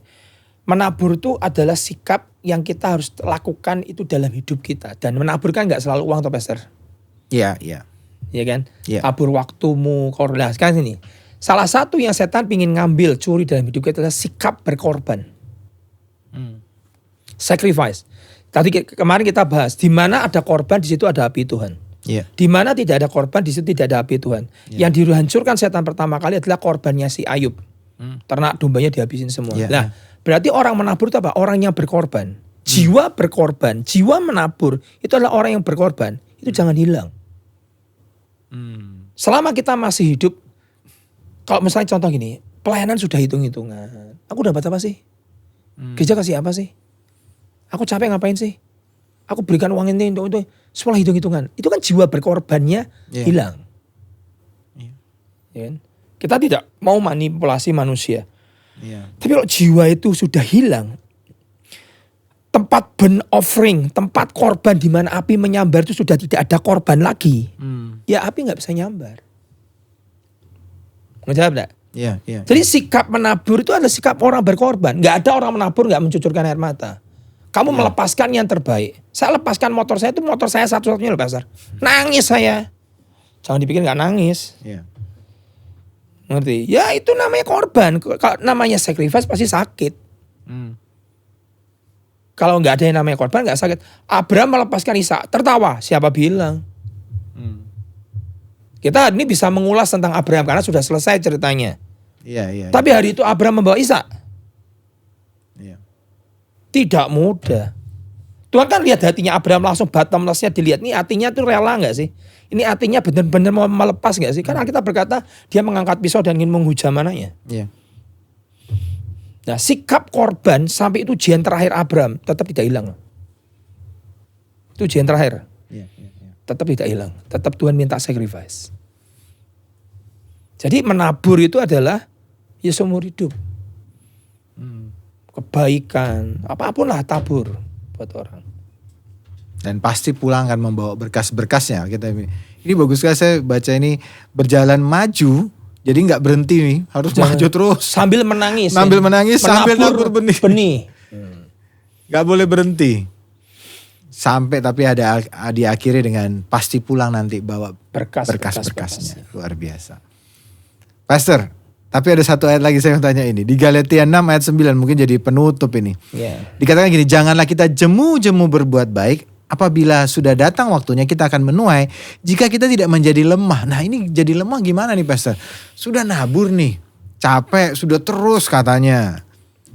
Menabur itu adalah sikap yang kita harus lakukan itu dalam hidup kita. Dan menabur kan gak selalu uang toh, Pastor? Iya, iya. Iya kan? Yeah. Tabur waktumu, korelasi. Sekarang ini, salah satu yang setan ingin ngambil, curi dalam hidup kita adalah sikap berkorban. Sacrifice. Tadi kemarin kita bahas, di mana ada korban di situ ada api Tuhan. Yeah. Di mana tidak ada korban di situ tidak ada api Tuhan. Yeah. Yang dihancurkan setan pertama kali adalah korbannya si Ayub. Ternak dombanya dihabisin semua. Yeah. Nah, berarti orang menabur itu apa? Orang yang berkorban. Jiwa berkorban, jiwa menabur itu adalah orang yang berkorban. Itu jangan hilang. Selama kita masih hidup, kalau misalnya contoh gini, pelayanan sudah hitung-hitungan. Aku dapat apa sih? Gereja kasih apa sih? Aku capek ngapain sih? Aku berikan uang ini untuk itu. Semua hitung-hitungan. Itu kan jiwa berkorbannya hilang. Ya kan? Kita tidak mau manipulasi manusia. Tapi kalau jiwa itu sudah hilang, tempat burnt offering, tempat korban di mana api menyambar itu sudah tidak ada korban lagi. Ya api nggak bisa nyambar. Menjawab enggak? Iya. Jadi sikap menabur itu adalah sikap orang berkorban. Nggak ada orang menabur nggak mencucurkan air mata. Kamu melepaskan yang terbaik. Saya lepaskan motor saya, itu motor saya satu-satunya loh, Pastor. Nangis saya. Jangan dipikir nggak nangis. Ngerti? Ya itu namanya korban. Kalau namanya sacrifice pasti sakit. Kalau nggak ada yang namanya korban nggak sakit. Abraham melepaskan Ishak, tertawa. Siapa bilang? Kita ini bisa mengulas tentang Abraham karena sudah selesai ceritanya. Tapi hari itu Abraham membawa Ishak. Tidak mudah. Tuhan kan lihat hatinya Abraham langsung bottomless-nya dilihat. Ini hatinya tuh rela gak sih? Ini hatinya benar-benar mau melepas gak sih? Karena kita berkata dia mengangkat pisau dan ingin menghujam anaknya. Nah sikap korban sampai itu ujian terakhir Abraham tetap tidak hilang. Itu ujian terakhir. Tetap tidak hilang. Tetap Tuhan minta sacrifice. Jadi menabur itu adalah ya seumur hidup. Kebaikan, apapun lah tabur buat orang. Dan pasti pulang kan membawa berkas-berkasnya. Ini bagus sekali saya baca ini, berjalan maju, jadi nggak berhenti nih, harus maju terus. Sambil menangis. Sambil menangis, sambil nabur benih. Nggak boleh berhenti. Sampai tapi ada diakhiri dengan pasti pulang nanti bawa berkas-berkasnya. Luar biasa. Pastor, tapi ada satu ayat lagi saya mau tanya ini. Di Galatia 6 ayat 9 mungkin jadi penutup ini. Dikatakan gini, janganlah kita jemu-jemu berbuat baik. Apabila sudah datang waktunya kita akan menuai. Jika kita tidak menjadi lemah. Nah ini jadi lemah gimana nih Pastor? Sudah nabur nih. Capek, sudah terus katanya.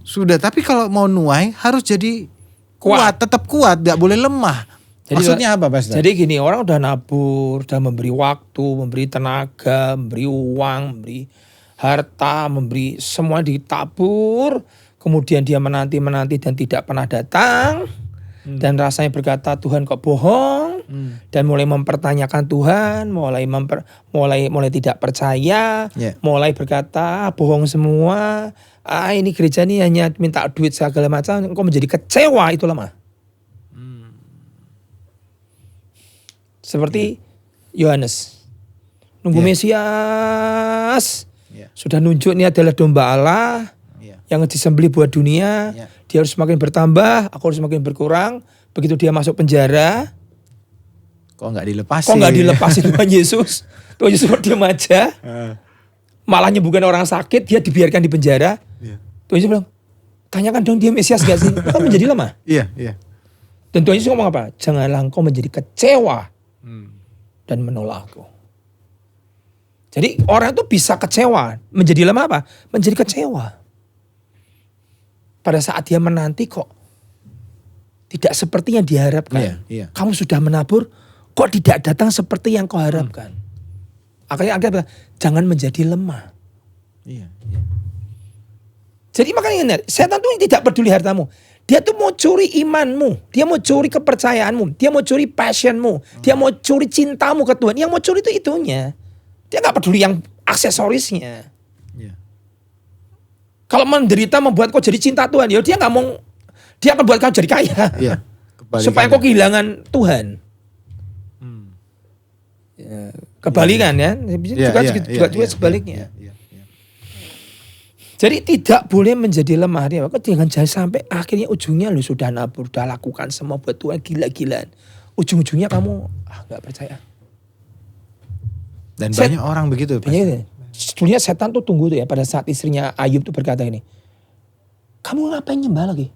Sudah, tapi kalau mau nuai harus jadi kuat. Tetap kuat, gak boleh lemah. Maksudnya apa Pastor? Jadi gini, orang udah nabur, udah memberi waktu, memberi tenaga, memberi uang, memberi harta, memberi semua ditabur, kemudian dia menanti dan tidak pernah datang, dan rasanya berkata Tuhan kok bohong, dan mulai mempertanyakan Tuhan, mulai tidak percaya, mulai berkata bohong semua, ini gereja ini hanya minta duit segala macam, kok menjadi kecewa, itu lemah. Seperti Yohanes, nunggu Mesias. Sudah nunjuk ini adalah domba Allah yang disembelih buat dunia. Dia harus semakin bertambah, aku harus semakin berkurang. Begitu dia masuk penjara, kok nggak dilepasin Tuhan Yesus? Tuhan Yesus diam aja. Malah nyembuhkan orang sakit, dia dibiarkan di penjara. Tuhan Yesus bilang, tanyakan dong dia Mesias gak sih? Kan menjadi lemah. Dan Tuhan Yesus ngomong apa? Janganlah engkau menjadi kecewa dan menolak aku. Jadi orang itu bisa kecewa. Menjadi lemah apa? Menjadi kecewa. Pada saat dia menanti kok tidak seperti yang diharapkan. Kamu sudah menabur, kok tidak datang seperti yang kau harapkan. Akhirnya Alkitab bilang, jangan menjadi lemah. Iya. Jadi makanya setan tuh tidak peduli hartamu. Dia tuh mau curi imanmu, dia mau curi kepercayaanmu, dia mau curi passionmu, dia mau curi cintamu ke Tuhan. Yang mau curi itu itunya. Dia nggak peduli yang aksesorisnya. Iya. Kalau menderita membuat kau jadi cinta Tuhan, ya dia nggak mau, dia akan buat kau jadi kaya. Iya. Supaya kau kehilangan Tuhan. Ya, kebalikan ya, juga sebaliknya. Jadi tidak boleh menjadi lemah dia. Jangan sampai akhirnya ujungnya lu sudah nabur, sudah lakukan semua buat Tuhan gila-gilaan. Ujung-ujungnya kamu nggak percaya. Dan banyak orang begitu. Sebetulnya setan tuh tunggu tuh ya pada saat istrinya Ayub tuh berkata ini, kamu ngapain nyembah lagi?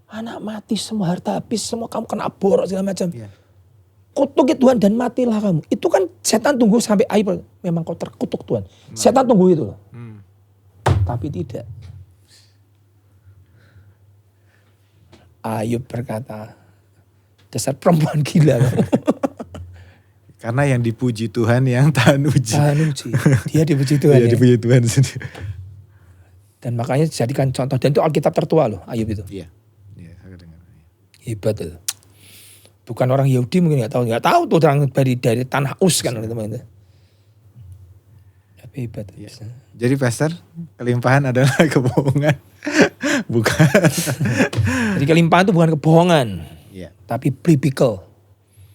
Anak mati semua, harta habis semua, kamu kena borok segala macam. Kutuki Tuhan dan matilah kamu. Itu kan setan tunggu sampai Ayub, memang kau terkutuk Tuhan. Setan tunggu itu loh. Tapi tidak. Ayub berkata, dasar perempuan gila. Karena yang dipuji Tuhan yang tahan uji. Tahan uji. Dia dipuji Tuhan. Dia dipuji Tuhan sendiri. Dan makanya jadikan contoh. Dan itu Alkitab tertua loh, Ayub itu. Iya. Iya, saya dengar. Hebat itu. Bukan orang Yahudi mungkin nggak tahu tuh orang dari tanah Us kan teman-teman itu. Tapi hebat. Ya. Jadi pastor, kelimpahan adalah kebohongan. Bukan. Jadi kelimpahan itu bukan kebohongan. Ya. Tapi biblical.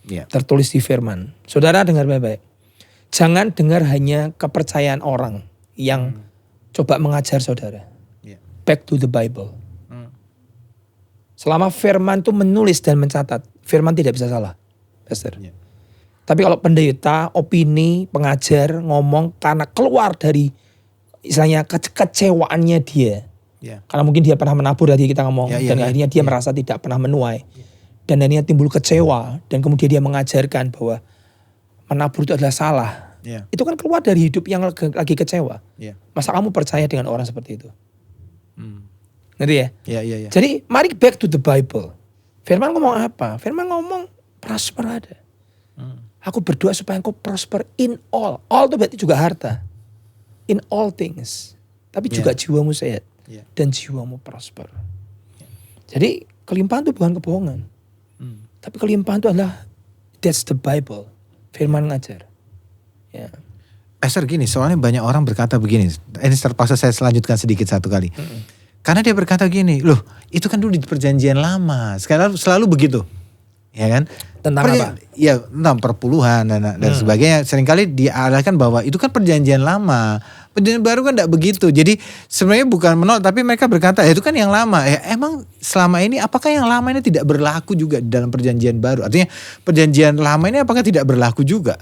Ya. Tertulis di firman. Saudara dengar baik-baik. Jangan dengar hanya kepercayaan orang yang coba mengajar saudara. Ya. Back to the Bible. Selama firman itu menulis dan mencatat, firman tidak bisa salah. Pastor. Ya. Tapi kalau pendeta, opini, pengajar, ngomong karena keluar dari istilahnya kecewaannya dia. Ya. Karena mungkin dia pernah menabur tadi kita ngomong. Dan akhirnya dia merasa tidak pernah menuai. Dan akhirnya timbul kecewa. Dan kemudian dia mengajarkan bahwa menabur itu adalah salah. Ya. Itu kan keluar dari hidup yang lagi kecewa. Ya. Masa kamu percaya dengan orang seperti itu? Ngerti ya? Iya. Jadi mari back to the Bible. Firman ngomong apa? Firman ngomong prosper ada. Aku berdoa supaya engkau prosper in all. All itu berarti juga harta. In all things. Tapi juga jiwamu sehat. Dan jiwamu prosper. Jadi kelimpahan itu bukan kebohongan. Tapi kelimpahan itu adalah that's the Bible. Firman ngajar. Ya. Pastor gini, soalnya banyak orang berkata begini. Ini terpaksa saya selanjutkan sedikit satu kali. Karena dia berkata gini, loh itu kan dulu di perjanjian lama. Sekarang selalu begitu. Ya kan? Tentang apa? Ya tentang perpuluhan dan sebagainya. Seringkali diarahkan bahwa itu kan perjanjian lama. Perjanjian baru kan tidak begitu. Jadi sebenarnya bukan menolak, tapi mereka berkata, itu kan yang lama. Ya, emang selama ini apakah yang lama ini tidak berlaku juga di dalam perjanjian baru? Artinya perjanjian lama ini apakah tidak berlaku juga?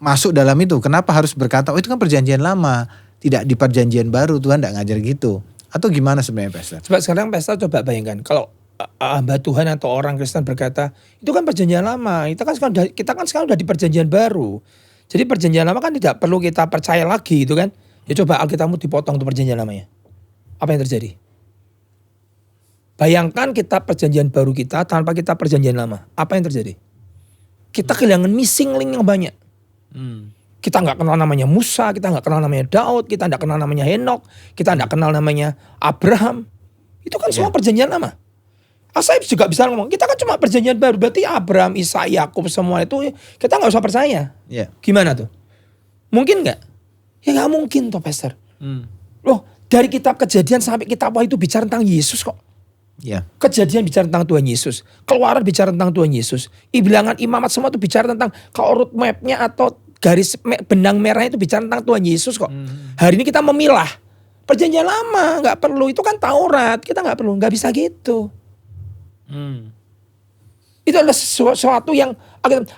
Masuk dalam itu. Kenapa harus berkata, oh itu kan perjanjian lama. Tidak di perjanjian baru, Tuhan tidak ngajar gitu. Atau gimana sebenarnya Pastor? Coba sekarang Pastor coba bayangkan. Kalau hamba Tuhan atau orang Kristen berkata, itu kan perjanjian lama. Kita kan sekarang udah di perjanjian baru. Jadi perjanjian lama kan tidak perlu kita percaya lagi itu kan. Ya coba Alkitabmu dipotong tuh perjanjian lamanya. Apa yang terjadi? Bayangkan kita perjanjian baru kita tanpa kita perjanjian lama. Apa yang terjadi? Kita kehilangan missing link yang banyak. Kita nggak kenal namanya Musa, kita nggak kenal namanya Daud, kita nggak kenal namanya Henok, kita nggak kenal namanya Abraham. Itu kan semua perjanjian lama. Saya juga bisa ngomong, kita kan cuma perjanjian baru. Berarti Abraham, Ishak, Yakub semua itu kita nggak usah percaya. Gimana tuh? Mungkin nggak? Ya nggak mungkin toh Pastor. Loh dari kitab Kejadian sampai kitab Wahyu itu bicara tentang Yesus kok. Kejadian bicara tentang Tuhan Yesus. Keluaran bicara tentang Tuhan Yesus. Bilangan imamat semua itu bicara tentang kalau road map-nya atau garis benang merah itu bicara tentang Tuhan Yesus kok. Hari ini kita memilah. Perjanjian lama nggak perlu. Itu kan Taurat. Kita nggak perlu. Nggak bisa gitu. Itu adalah sesuatu yang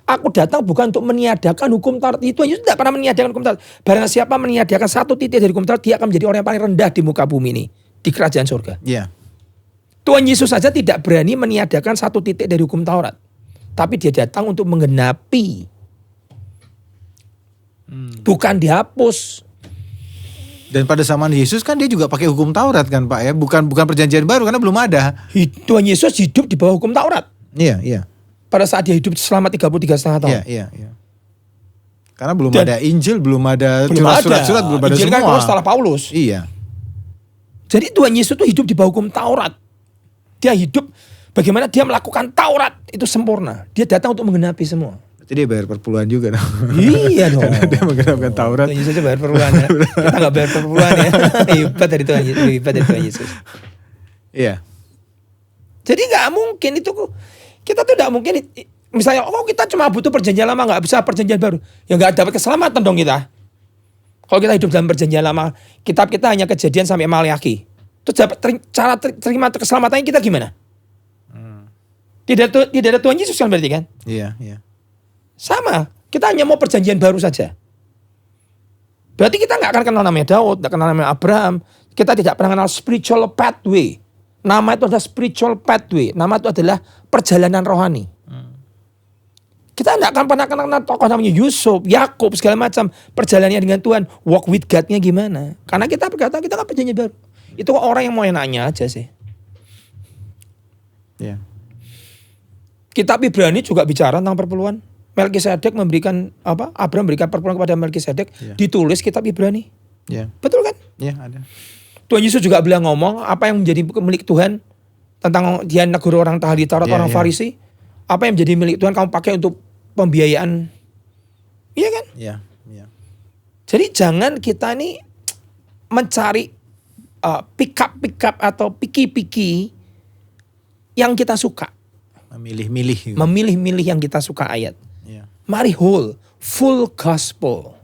aku datang bukan untuk meniadakan hukum Taurat. Tuhan Yesus tidak pernah meniadakan hukum Taurat. Barang siapa meniadakan satu titik dari hukum Taurat, dia akan menjadi orang yang paling rendah di muka bumi ini. Di kerajaan surga. Tuhan Yesus saja tidak berani meniadakan satu titik dari hukum Taurat. Tapi dia datang untuk menggenapi. Bukan dihapus. Dan pada zaman Yesus kan dia juga pakai hukum Taurat kan Pak ya. Bukan perjanjian baru karena belum ada. Tuhan Yesus hidup di bawah hukum Taurat. Iya. Pada saat dia hidup selama 33,5 tahun. Iya. Karena belum ada Injil, belum ada surat-surat, belum ada Injil semua. Injil kan setelah Paulus. Iya. Jadi Tuhan Yesus itu hidup di bawah hukum Taurat. Dia hidup bagaimana dia melakukan Taurat itu sempurna. Dia datang untuk menggenapi semua. Jadi dia bayar perpuluhan juga dong. Iya dong. Karena dia menggenapkan Taurat. Tuhan Yesus bayar perpuluhan ya. Kita gak bayar perpuluhan ya. Hebat dari Tuhan Yesus. Hebat dari Tuhan Yesus. Iya. Jadi gak mungkin itu. Kita tuh gak mungkin. Misalnya kita cuma butuh perjanjian lama, gak bisa perjanjian baru. Ya gak dapat keselamatan dong kita. Kalau kita hidup dalam perjanjian lama, kitab kita hanya Kejadian sampai Maliaki. Terus cara terima keselamatannya kita gimana? Tidak ada Tuhan Yesus kan berarti kan? Iya. Sama, kita hanya mau perjanjian baru saja. Berarti kita gak akan kenal namanya Daud, gak kenal namanya Abraham. Kita tidak pernah kenal spiritual pathway. Nama itu adalah spiritual pathway. Nama itu adalah perjalanan rohani. Kita tidak akan pernah kenal tokoh namanya Yusuf, Yakub, segala macam. Perjalanannya dengan Tuhan, walk with God-nya gimana. Karena kita berkata, kita gak perjanjian baru. Itu orang yang mau enaknya aja sih. Iya. Kitab Ibrani juga bicara tentang perpuluhan. Melkisedek memberikan Abraham memberikan perpuluhan kepada Melkisedek. Yeah. Ditulis kitab Ibrani. Iya. Betul kan? Iya, ada. Tuhan Yesus juga bilang ngomong apa yang menjadi milik Tuhan tentang dia negur orang ahli Taurat, orang Farisi. Apa yang menjadi milik Tuhan kamu pakai untuk pembiayaan. Iya kan? Iya. Jadi jangan kita ini mencari pick up atau piki yang kita suka. Memilih-milih yang kita suka ayat. Iya. Mari full gospel.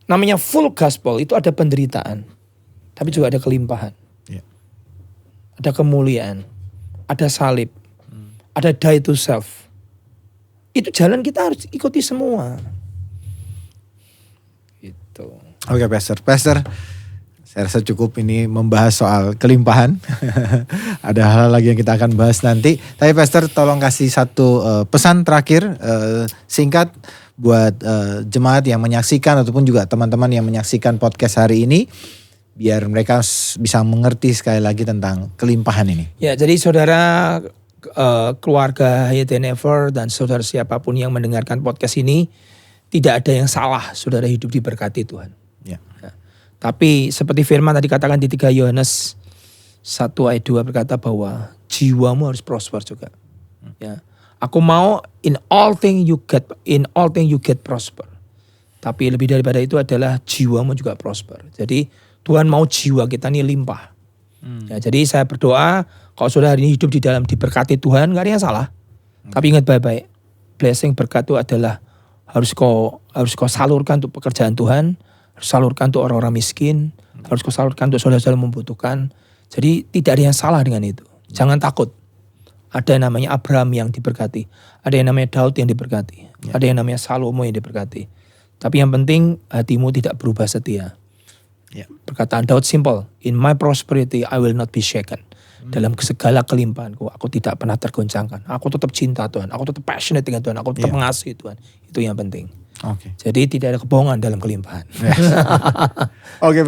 Namanya full gospel itu ada penderitaan. Tapi juga ada kelimpahan. Iya. Ada kemuliaan. Ada salib. Ada die to self. Itu jalan kita harus ikuti semua. Gitu. Oke, Pastor. Saya rasa cukup ini membahas soal kelimpahan. Ada hal lagi yang kita akan bahas nanti. Tapi Pastor tolong kasih satu pesan terakhir singkat buat jemaat yang menyaksikan ataupun juga teman-teman yang menyaksikan podcast hari ini. Biar mereka bisa mengerti sekali lagi tentang kelimpahan ini. Ya, jadi saudara keluarga Hayat Never dan saudara siapapun yang mendengarkan podcast ini, tidak ada yang salah saudara hidup diberkati Tuhan. Ya. Tapi seperti firman tadi katakan di 3 Yohanes 1 ayat 2 berkata bahwa jiwamu harus prosper juga. Ya. Aku mau in all thing you get prosper. Tapi lebih daripada itu adalah jiwamu juga prosper. Jadi Tuhan mau jiwa kita ini limpah. Ya, jadi saya berdoa kalau saudara hari ini hidup di dalam diberkati Tuhan, gak ada yang salah. Tapi ingat baik-baik, blessing berkat itu adalah harus kau salurkan untuk pekerjaan Tuhan, harus salurkan untuk orang-orang miskin, harus kau salurkan untuk saudara-saudara membutuhkan. Jadi tidak ada yang salah dengan itu. Jangan takut. Ada yang namanya Abraham yang diberkati, ada yang namanya Daud yang diberkati, ada yang namanya Salomo yang diberkati. Tapi yang penting hatimu tidak berubah setia. Perkataan Daud simple, in my prosperity I will not be shaken. Dalam segala kelimpahanku aku tidak pernah tergoncangkan. Aku tetap cinta Tuhan, aku tetap passionate dengan Tuhan, aku tetap mengasihi Tuhan. Itu yang penting. Jadi tidak ada kebohongan dalam kelimpahan. Oke,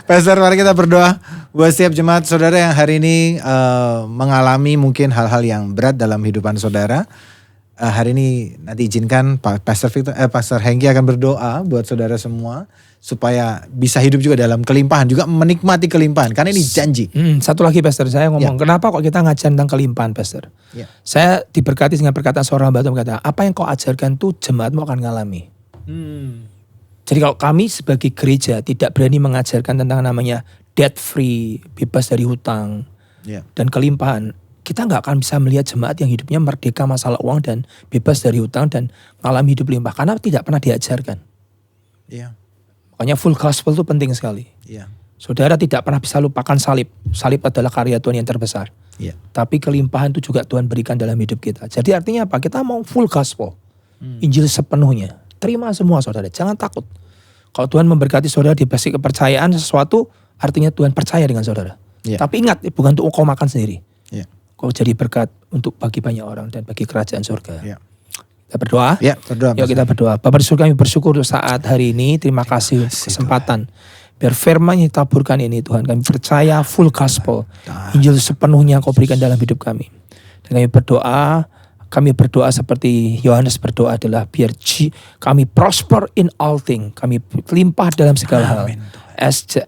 Pastor, mari kita berdoa buat setiap jemaat saudara yang hari ini mengalami mungkin hal-hal yang berat dalam kehidupan saudara. Hari ini nanti izinkan Pastor Hengki akan berdoa buat saudara semua supaya bisa hidup juga dalam kelimpahan, juga menikmati kelimpahan, karena ini janji. Satu lagi Pastor, saya ngomong, kenapa kok kita ngajar tentang kelimpahan Pastor? Saya diberkati dengan perkataan seorang hamba Tuhan berkata, apa yang kau ajarkan tuh jemaatmu akan ngalami. Jadi kalau kami sebagai gereja tidak berani mengajarkan tentang namanya debt free, bebas dari hutang dan kelimpahan, kita nggak akan bisa melihat jemaat yang hidupnya merdeka masalah uang dan bebas dari hutang dan mengalami hidup limpah, karena tidak pernah diajarkan. Makanya full gospel itu penting sekali. Saudara tidak pernah bisa lupakan salib. Salib adalah karya Tuhan yang terbesar. Tapi kelimpahan itu juga Tuhan berikan dalam hidup kita. Jadi artinya apa? Kita mau full gospel. Injil sepenuhnya. Terima semua saudara. Jangan takut. Kalau Tuhan memberkati saudara dikasih kepercayaan sesuatu, artinya Tuhan percaya dengan saudara. Tapi ingat, bukan untuk kau makan sendiri. Kau jadi berkat untuk bagi banyak orang dan bagi kerajaan surga. Kita berdoa. Yuk kita berdoa. Bapa di surga, kami bersyukur untuk saat hari ini. Terima kasih untuk kesempatan. Biar firman yang ditaburkan ini Tuhan, kami percaya full gospel. Injil sepenuhnya kau berikan dalam hidup kami. Dan kami berdoa Kami berdoa seperti Yohanes berdoa adalah biar kami prosper in all things. Kami limpah dalam segala hal.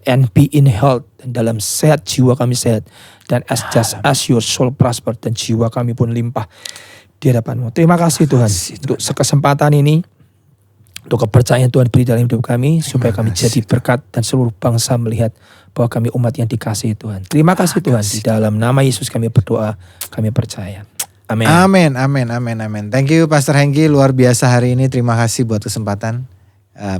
And be in health. Dan dalam sehat jiwa kami sehat. Dan just as your soul prosper. Dan jiwa kami pun limpah di hadapan-Mu. Terima kasih Tuhan untuk kesempatan ini. Untuk kepercayaan Tuhan beri dalam hidup kami. Supaya kami jadi berkat dan seluruh bangsa melihat bahwa kami umat yang dikasihi Tuhan. Terima kasih Tuhan. Di dalam nama Yesus kami berdoa. Kami percaya. Amin. Amin. Thank you Pastor Hengki, luar biasa hari ini. Terima kasih buat kesempatan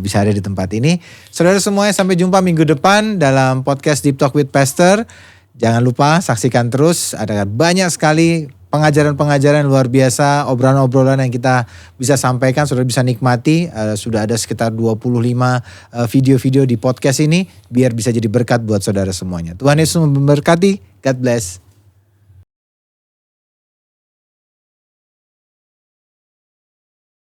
bisa ada di tempat ini. Saudara semuanya, sampai jumpa minggu depan dalam podcast Deep Talk with Pastor. Jangan lupa saksikan terus, ada banyak sekali pengajaran-pengajaran luar biasa, obrolan-obrolan yang kita bisa sampaikan, saudara bisa nikmati. Sudah ada sekitar 25 video-video di podcast ini, biar bisa jadi berkat buat saudara semuanya. Tuhan Yesus memberkati. God bless.